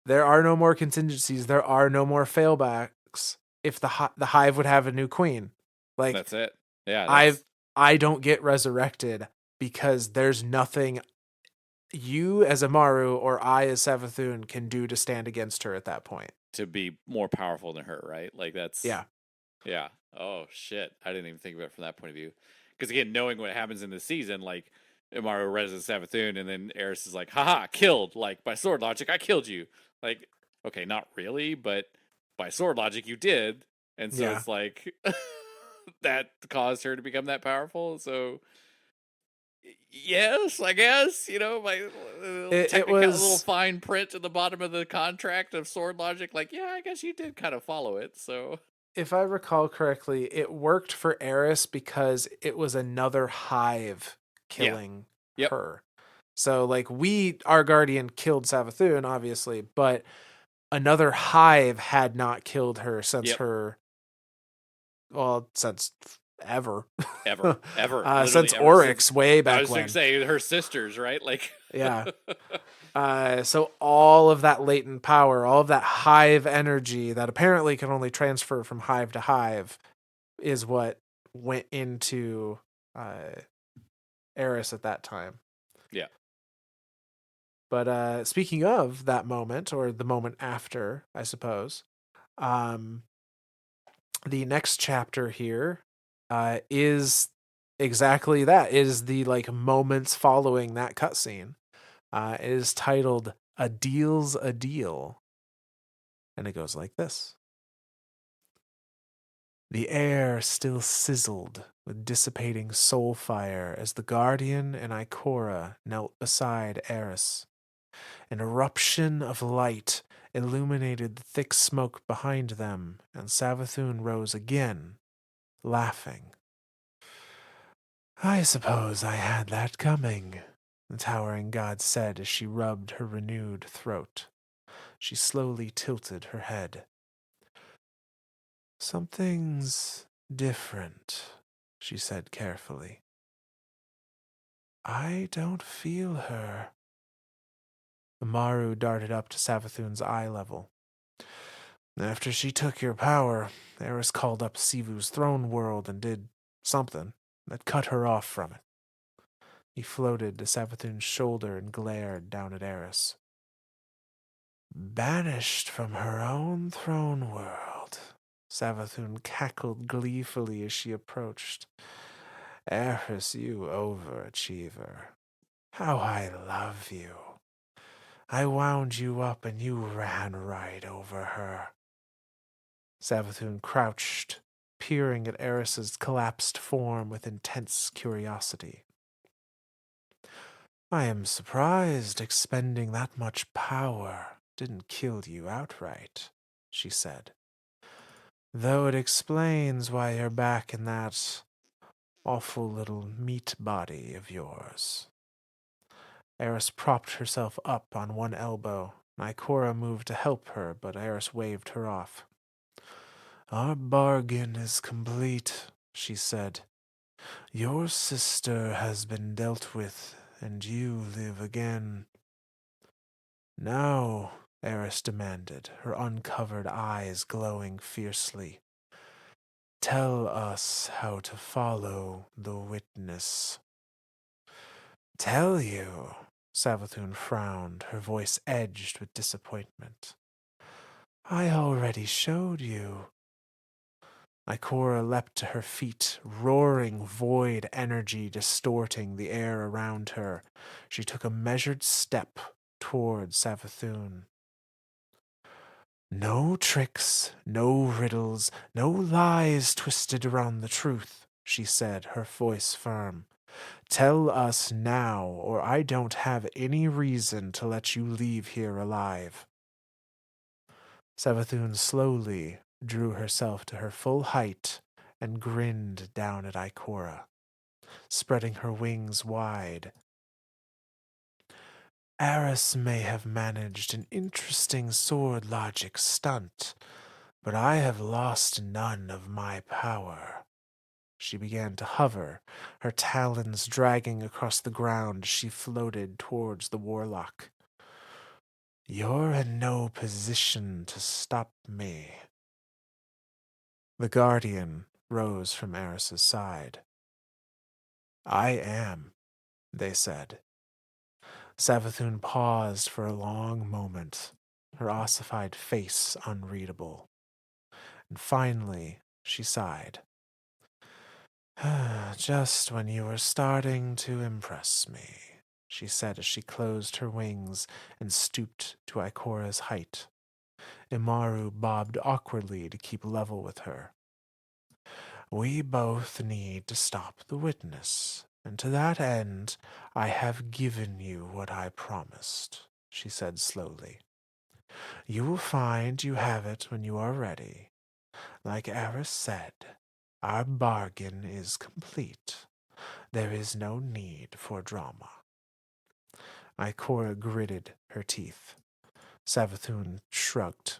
There are no more contingencies. There are no more failbacks. If the hive would have a new queen, like That's it. Yeah, I that's I don't get resurrected because there's nothing you as Amaru or I as Savathun can do to stand against her at that point. to be more powerful than her, right? Like that's Yeah. yeah. Oh shit! I didn't even think of it from that point of view. Because again, knowing what happens in the season, like Imaru reses Savathun, and then Eris is like, "Haha, killed!" Like by sword logic, I killed you. Like, okay, not really, but by sword logic, you did. And so Yeah. it's like that caused her to become that powerful. So yes, I guess my It technical little was, fine print at the bottom of the contract of sword logic. Like, yeah, I guess you did kind of follow it. So if I recall correctly, it worked for Eris because it was another hive yeah, killing yep, her. So like our guardian killed Savathun, obviously, but another hive had not killed her since yep. her, well, since ever. Ever, literally Since ever since. Oryx way I back was going to when. say her sisters, right? Like, Yeah. So all of that latent power, all of that hive energy that apparently can only transfer from hive to hive is what went into uh, Eris at that time. yeah, But speaking of that moment, or the moment after, I suppose, um, the next chapter here is exactly that. Is the like moments following that cutscene. It is titled "A Deal's a Deal," and it goes like this. The air still sizzled with dissipating soul fire as the Guardian and Ikora knelt beside Eris. An eruption of light illuminated the thick smoke behind them, and Savathun rose again, laughing. I suppose I had that coming, the towering god said as she rubbed her renewed throat. She slowly tilted her head. Something's different, she said carefully. I don't feel her. Amaru darted up to Savathun's eye level. After she took your power, Eris called up Sivu's throne world and did something that cut her off from it. He floated to Savathun's shoulder and glared down at Eris. Banished from her own throne world. Savathun cackled gleefully as she approached. Eris, you overachiever. How I love you. I wound you up and you ran right over her. Savathun crouched, peering at Eris's collapsed form with intense curiosity. I am surprised expending that much power didn't kill you outright, she said. Though it explains why you're back in that awful little meat body of yours. Eris propped herself up on one elbow. Ikora moved to help her, but Eris waved her off. Our bargain is complete, she said. Your sister has been dealt with, and you live again. Now, Eris demanded, her uncovered eyes glowing fiercely. Tell us how to follow the witness. Tell you? Savathun frowned, her voice edged with disappointment. I already showed you. Ikora leapt to her feet, roaring void energy distorting the air around her. She took a measured step toward Savathun. No tricks, no riddles, no lies twisted around the truth, she said, her voice firm. Tell us now, or I don't have any reason to let you leave here alive. Savathun slowly drew herself to her full height and grinned down at Ikora, spreading her wings wide. Eris may have managed an interesting sword logic stunt, but I have lost none of my power. She began to hover, her talons dragging across the ground as she floated towards the warlock. You're in no position to stop me. The Guardian rose from Eris's side. I am, they said. Savathun paused for a long moment, her ossified face unreadable. And finally, she sighed. Just when you were starting to impress me, she said as she closed her wings and stooped to Ikora's height. Imaru bobbed awkwardly to keep level with her. We both need to stop the witness, and to that end I have given you what I promised, she said slowly. You will find you have it when you are ready. Like Eris said, our bargain is complete. There is no need for drama. Ikora gritted her teeth. Savathun shrugged.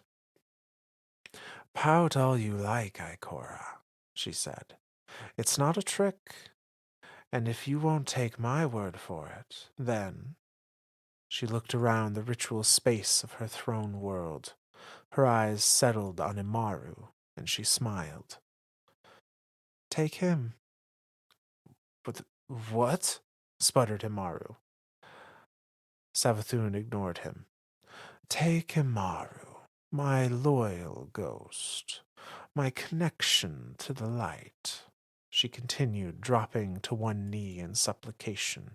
Pout all you like, Ikora, she said. It's not a trick, and if you won't take my word for it, then... She looked around the ritual space of her throne world. Her eyes settled on Imaru, and she smiled. Take him. But what? Sputtered Imaru. Savathun ignored him. Take Imaru, my loyal ghost, my connection to the light, she continued, dropping to one knee in supplication.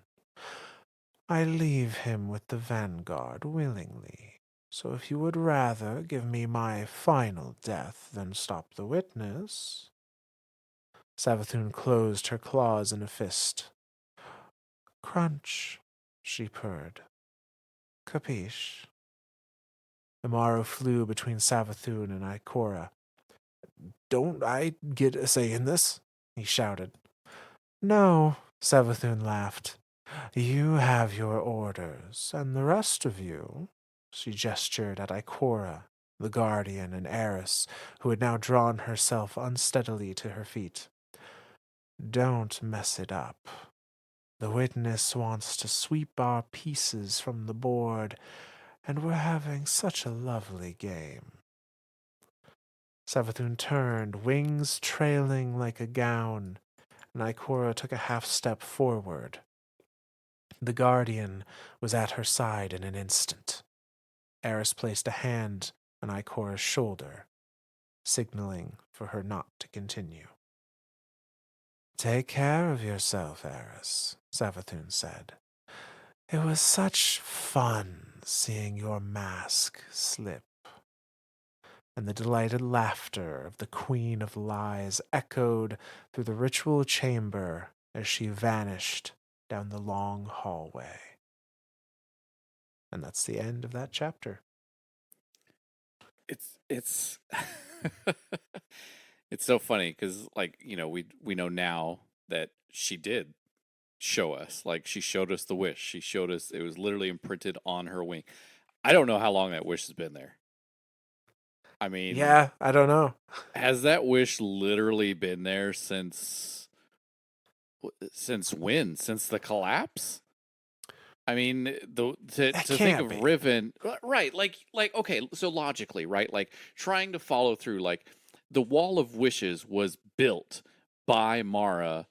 I leave him with the vanguard willingly, so if you would rather give me my final death than stop the witness... Savathun closed her claws in a fist. Crunch, she purred. Capiche? Imaru flew between Savathun and Ikora. Don't I get a say in this? He shouted. No, Savathun laughed. You have your orders, and the rest of you, she gestured at Ikora, the Guardian, and Eris, who had now drawn herself unsteadily to her feet. Don't mess it up. The witness wants to sweep our pieces from the board, and we're having such a lovely game. Savathun turned, wings trailing like a gown, and Ikora took a half step forward. The Guardian was at her side in an instant. Eris placed a hand on Ikora's shoulder, signaling for her not to continue. Take care of yourself, Eris, Savathun said. It was such fun seeing your mask slip. And the delighted laughter of the Queen of Lies echoed through the ritual chamber as she vanished down the long hallway. And that's the end of that chapter. It's it's so funny because we know now that she did show us, like, she showed us the wish. She showed us it was literally imprinted on her wing. I don't know how long that wish has been there. I mean, Yeah, I don't know. has that wish literally been there since when? Since the collapse? I mean, That to think can't of be. Riven, right? Like okay, so logically, right? Like trying to follow through, like the Wall of Wishes was built by Mara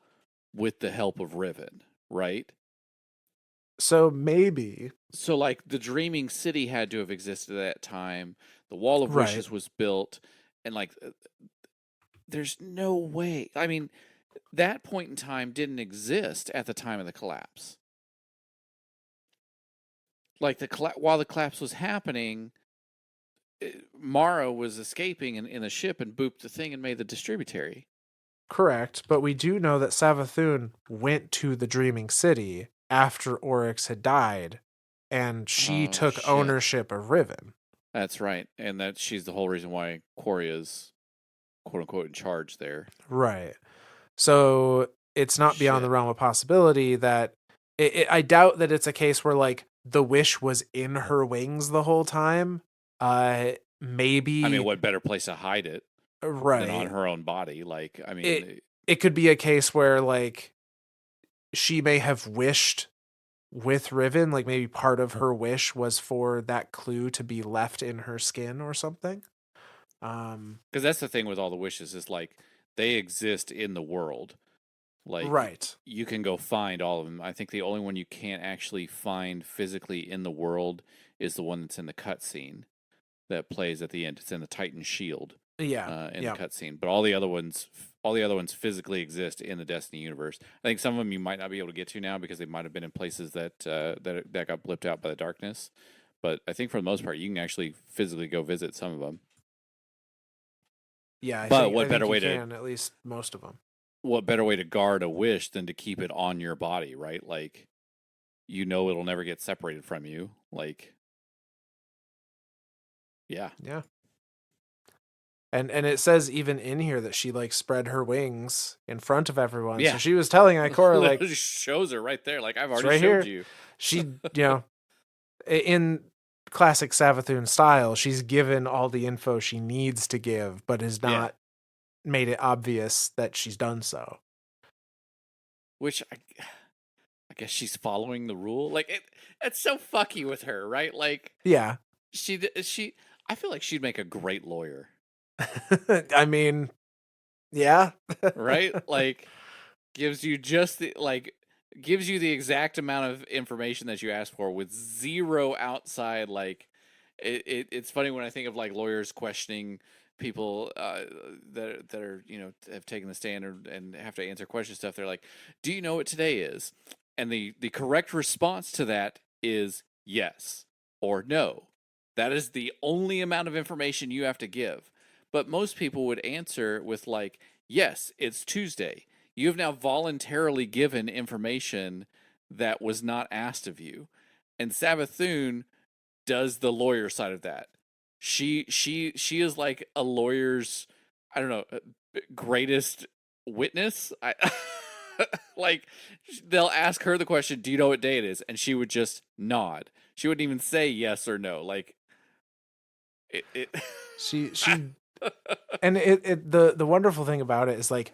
with the help of Riven, right? So maybe. So like the Dreaming City had to have existed at that time. The Wall of Right. Wishes was built, and like there's no way. I mean, that point in time didn't exist at the time of the collapse. Like while the collapse was happening, Mara was escaping in the ship and booped the thing and made the distributary. Correct. But we do know that Savathun went to the Dreaming City after Oryx had died, and she Oh took shit. ownership of Riven. That's right. And that she's the whole reason why Quoria's quote unquote in charge there. Right. So it's not beyond the Shit. realm of possibility that I doubt that it's a case where like the wish was in her wings the whole time, I mean, maybe what better place to hide it than on right. her own body? Like, I It mean, it could be a case where like she may have wished with Riven, like maybe part of her wish was for that clue to be left in her skin or something. Um, because that's the thing with all the wishes is like they exist in the world. Like right. you can go find all of them. I think the only one you can't actually find physically in the world is the one that's in the cutscene that plays at the end. It's in the Titan Shield Yeah. in the Yeah. cutscene, but all the other ones physically exist in the Destiny universe. I think some of them you might not be able to get to now because they might have been in places that got blipped out by the darkness. But I think for the most part, you can actually physically go visit some of them. Yeah, But I think you can at least most of them. what better way to guard a wish than to keep it on your body, right? Like you know it'll never get separated from you. Like yeah. Yeah. And it says even in here that she like spread her wings in front of everyone. So Yeah. she was telling Ikora like Literally shows her right there. Like I've it's already right showed here. you. She, in classic Savathun style, she's given all the info she needs to give, but has Yeah. not made it obvious that she's done so. Which I guess she's following the rule. Like it's so fucky with her, right? Like Yeah. she I feel like she'd make a great lawyer, I mean, yeah. right? Like gives you just the like gives you the exact amount of information that you ask for with zero outside like it's funny when I think of like lawyers questioning people that are have taken the stand and have to answer question stuff. They're like, do you know what today is? And the correct response to that is yes or no. That is the only amount of information you have to give. But most people would answer with like, yes, it's Tuesday. You have now voluntarily given information that was not asked of you. And Savathun does the lawyer side of that. She is like a lawyer's, I don't know, greatest witness. I like they'll ask her the question, "Do you know what day it is?" and she would just nod. She wouldn't even say yes or no. Like it she and the wonderful thing about it is like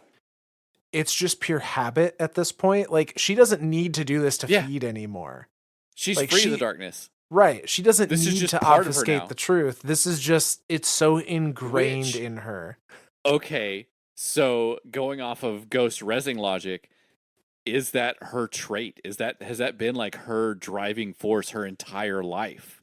it's just pure habit at this point. Like she doesn't need to do this to yeah, feed anymore. she's Like free of the she darkness. right, she doesn't This is need just to part of her obfuscate now. the truth. This is just it's so ingrained Which in her. okay, so going off of Ghost Resing logic, is that her trait? Is that has that been like her driving force her entire life?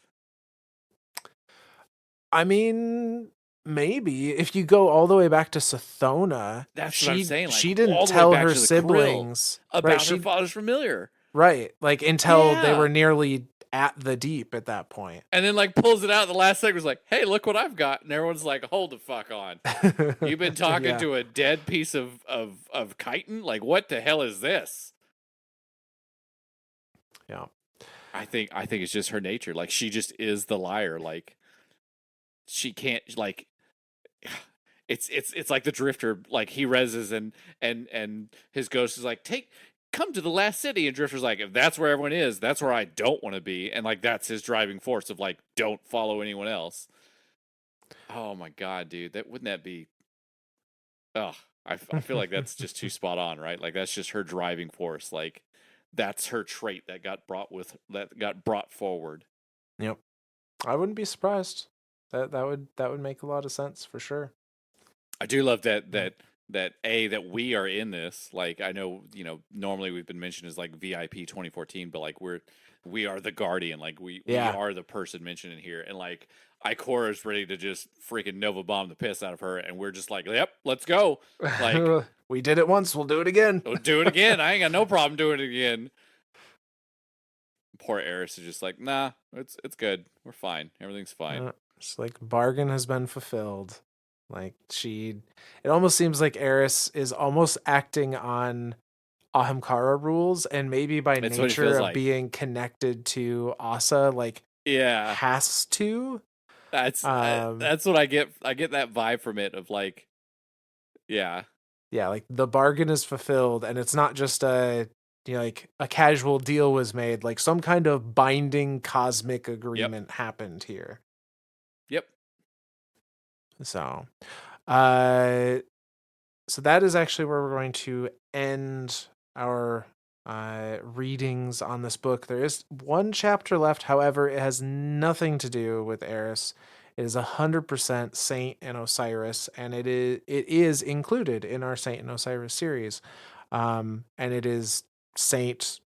I mean, maybe if you go all the way back to Sathona, That's what I'm saying. Like she didn't all the way tell back her to the Krill siblings, right? about her She father's familiar. right, like until they Yeah. were nearly at the deep at that point. And then like pulls it out at the last second was like, hey, look what I've got. And everyone's like, hold the fuck on. You've been talking Yeah. to a dead piece of chitin? Like what the hell is this? Yeah. I think it's just her nature. Like she just is the liar. Like she can't like it's like the drifter, like he reses and his ghost is like, come to the last city, and Drifter's like, if that's where everyone is, that's where I don't want to be, and like that's his driving force of like, don't follow anyone else. Oh my god, dude, that wouldn't that be? Oh, I feel like that's just too spot on, right? Like that's just her driving force. Like that's her trait that got brought forward. Yep. I wouldn't be surprised. That would make a lot of sense for sure. I do love that we are in this. Like I know, normally we've been mentioned as like VIP 2014, but like we are the guardian. Like we Yeah. are the person mentioned in here, and like Ikora's ready to just freaking Nova bomb the piss out of her, and we're just like, yep, let's go. Like we did it once, we'll do it again. we'll do it again. I ain't got no problem doing it again. Poor Eris is just like, nah, it's good. We're fine. Everything's fine. It's like bargain has been fulfilled. Like it almost seems like Eris is almost acting on Ahamkara rules, and maybe by It's what it nature feels of like. being connected to Asa, like Yeah, has to. that's what I get. I get that vibe from it of like, yeah, Yeah, like the bargain is fulfilled, and it's not just a like a casual deal was made, like some kind of binding cosmic Yep. agreement happened here. Yep. So, uh, so that is actually where we're going to end our readings on this book. There is one chapter left, however, it has nothing to do with Eris. It is 100% Saint and Osiris, and it is included in our Saint and Osiris series, and it is Saint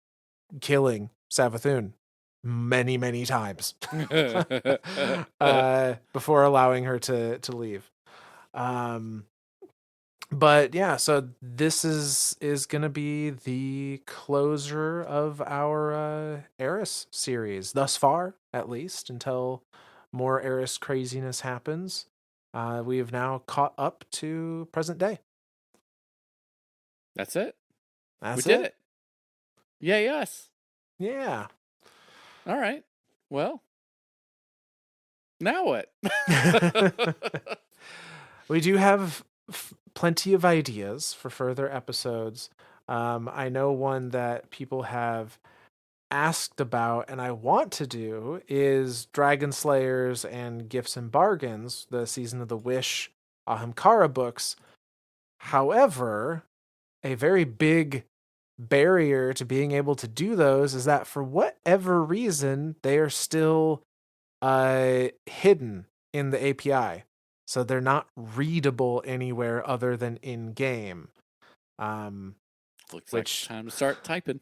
killing Savathun many, many times before allowing her to leave. Um, but yeah, so this is gonna be the closure of our Eris series thus far, at least until more Eris craziness happens. We have now caught up to present day. That's it. We That's did it. it. Yay, us. Yeah. All right. Well, now what? We do have plenty of ideas for further episodes. I know one that people have asked about and I want to do is Dragon Slayers and Gifts and Bargains, the Season of the Wish Ahamkara books. However, a very big barrier to being able to do those is that for whatever reason, they are still hidden in the API. So they're not readable anywhere other than in game. Looks like it's Which time to start typing.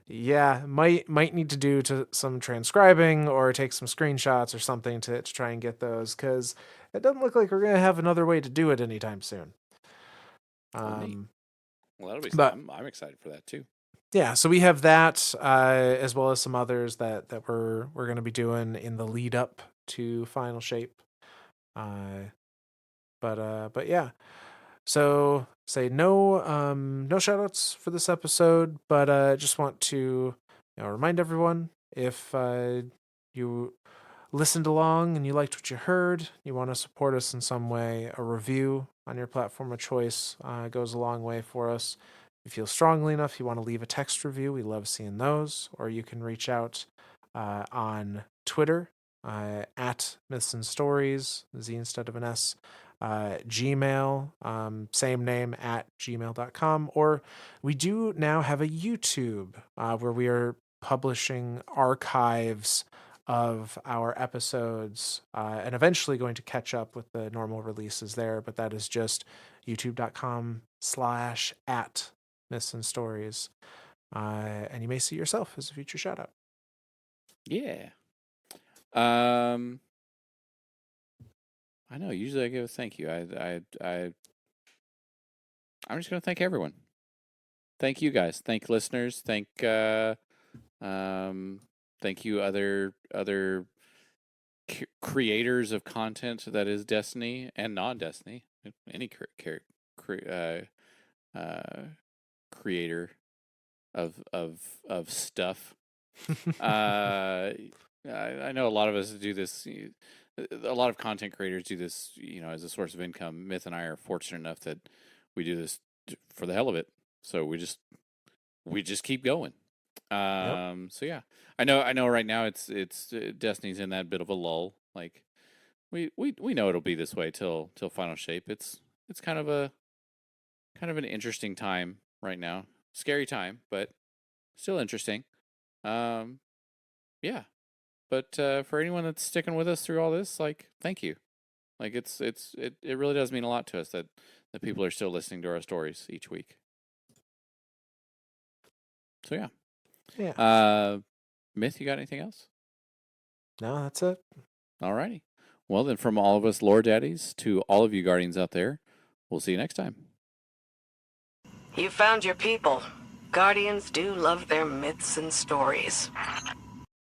yeah, might need to do to some transcribing or take some screenshots or something to try and get those, because it doesn't look like we're gonna have another way to do it anytime soon. Well, neat. Um, Well, that'll be. but I'm excited for that too. yeah, so we have that as well as some others that we're gonna be doing in the lead up to Final Shape. But yeah. So say no shout outs for this episode, but just want to remind everyone, if you listened along and you liked what you heard, you want to support us in some way, a review on your platform of choice goes a long way for us. If you feel strongly enough, you want to leave a text review, we love seeing those. Or you can reach out on Twitter at Myths and Stories, Z instead of an S. Gmail, same name at gmail.com. Or we do now have a YouTube where we are publishing archives of our episodes and eventually going to catch up with the normal releases there. But that is just youtube.com/at Myths and Stories. And you may see yourself as a future shout out. Yeah. I know. Usually I give a thank you. I'm just gonna thank everyone. Thank you guys. Thank listeners. Thank you other creators of content that is Destiny and non-Destiny. Any creator of stuff. I know a lot of us do this. A lot of content creators do this, as a source of income. Myth and I are fortunate enough that we do this for the hell of it. So we just keep going. Yep. So yeah, I know. Right now, it's Destiny's in that bit of a lull. Like we know it'll be this way till Final Shape. It's kind of an interesting time right now. Scary time, but still interesting. Yeah. But for anyone that's sticking with us through all this, like, thank you. Like, it really does mean a lot to us that people are still listening to our stories each week. So yeah. Yeah. Myth, you got anything else? No, that's it. Alrighty. Well then, from all of us lore daddies to all of you guardians out there, we'll see you next time. You found your people. Guardians do love their myths and stories.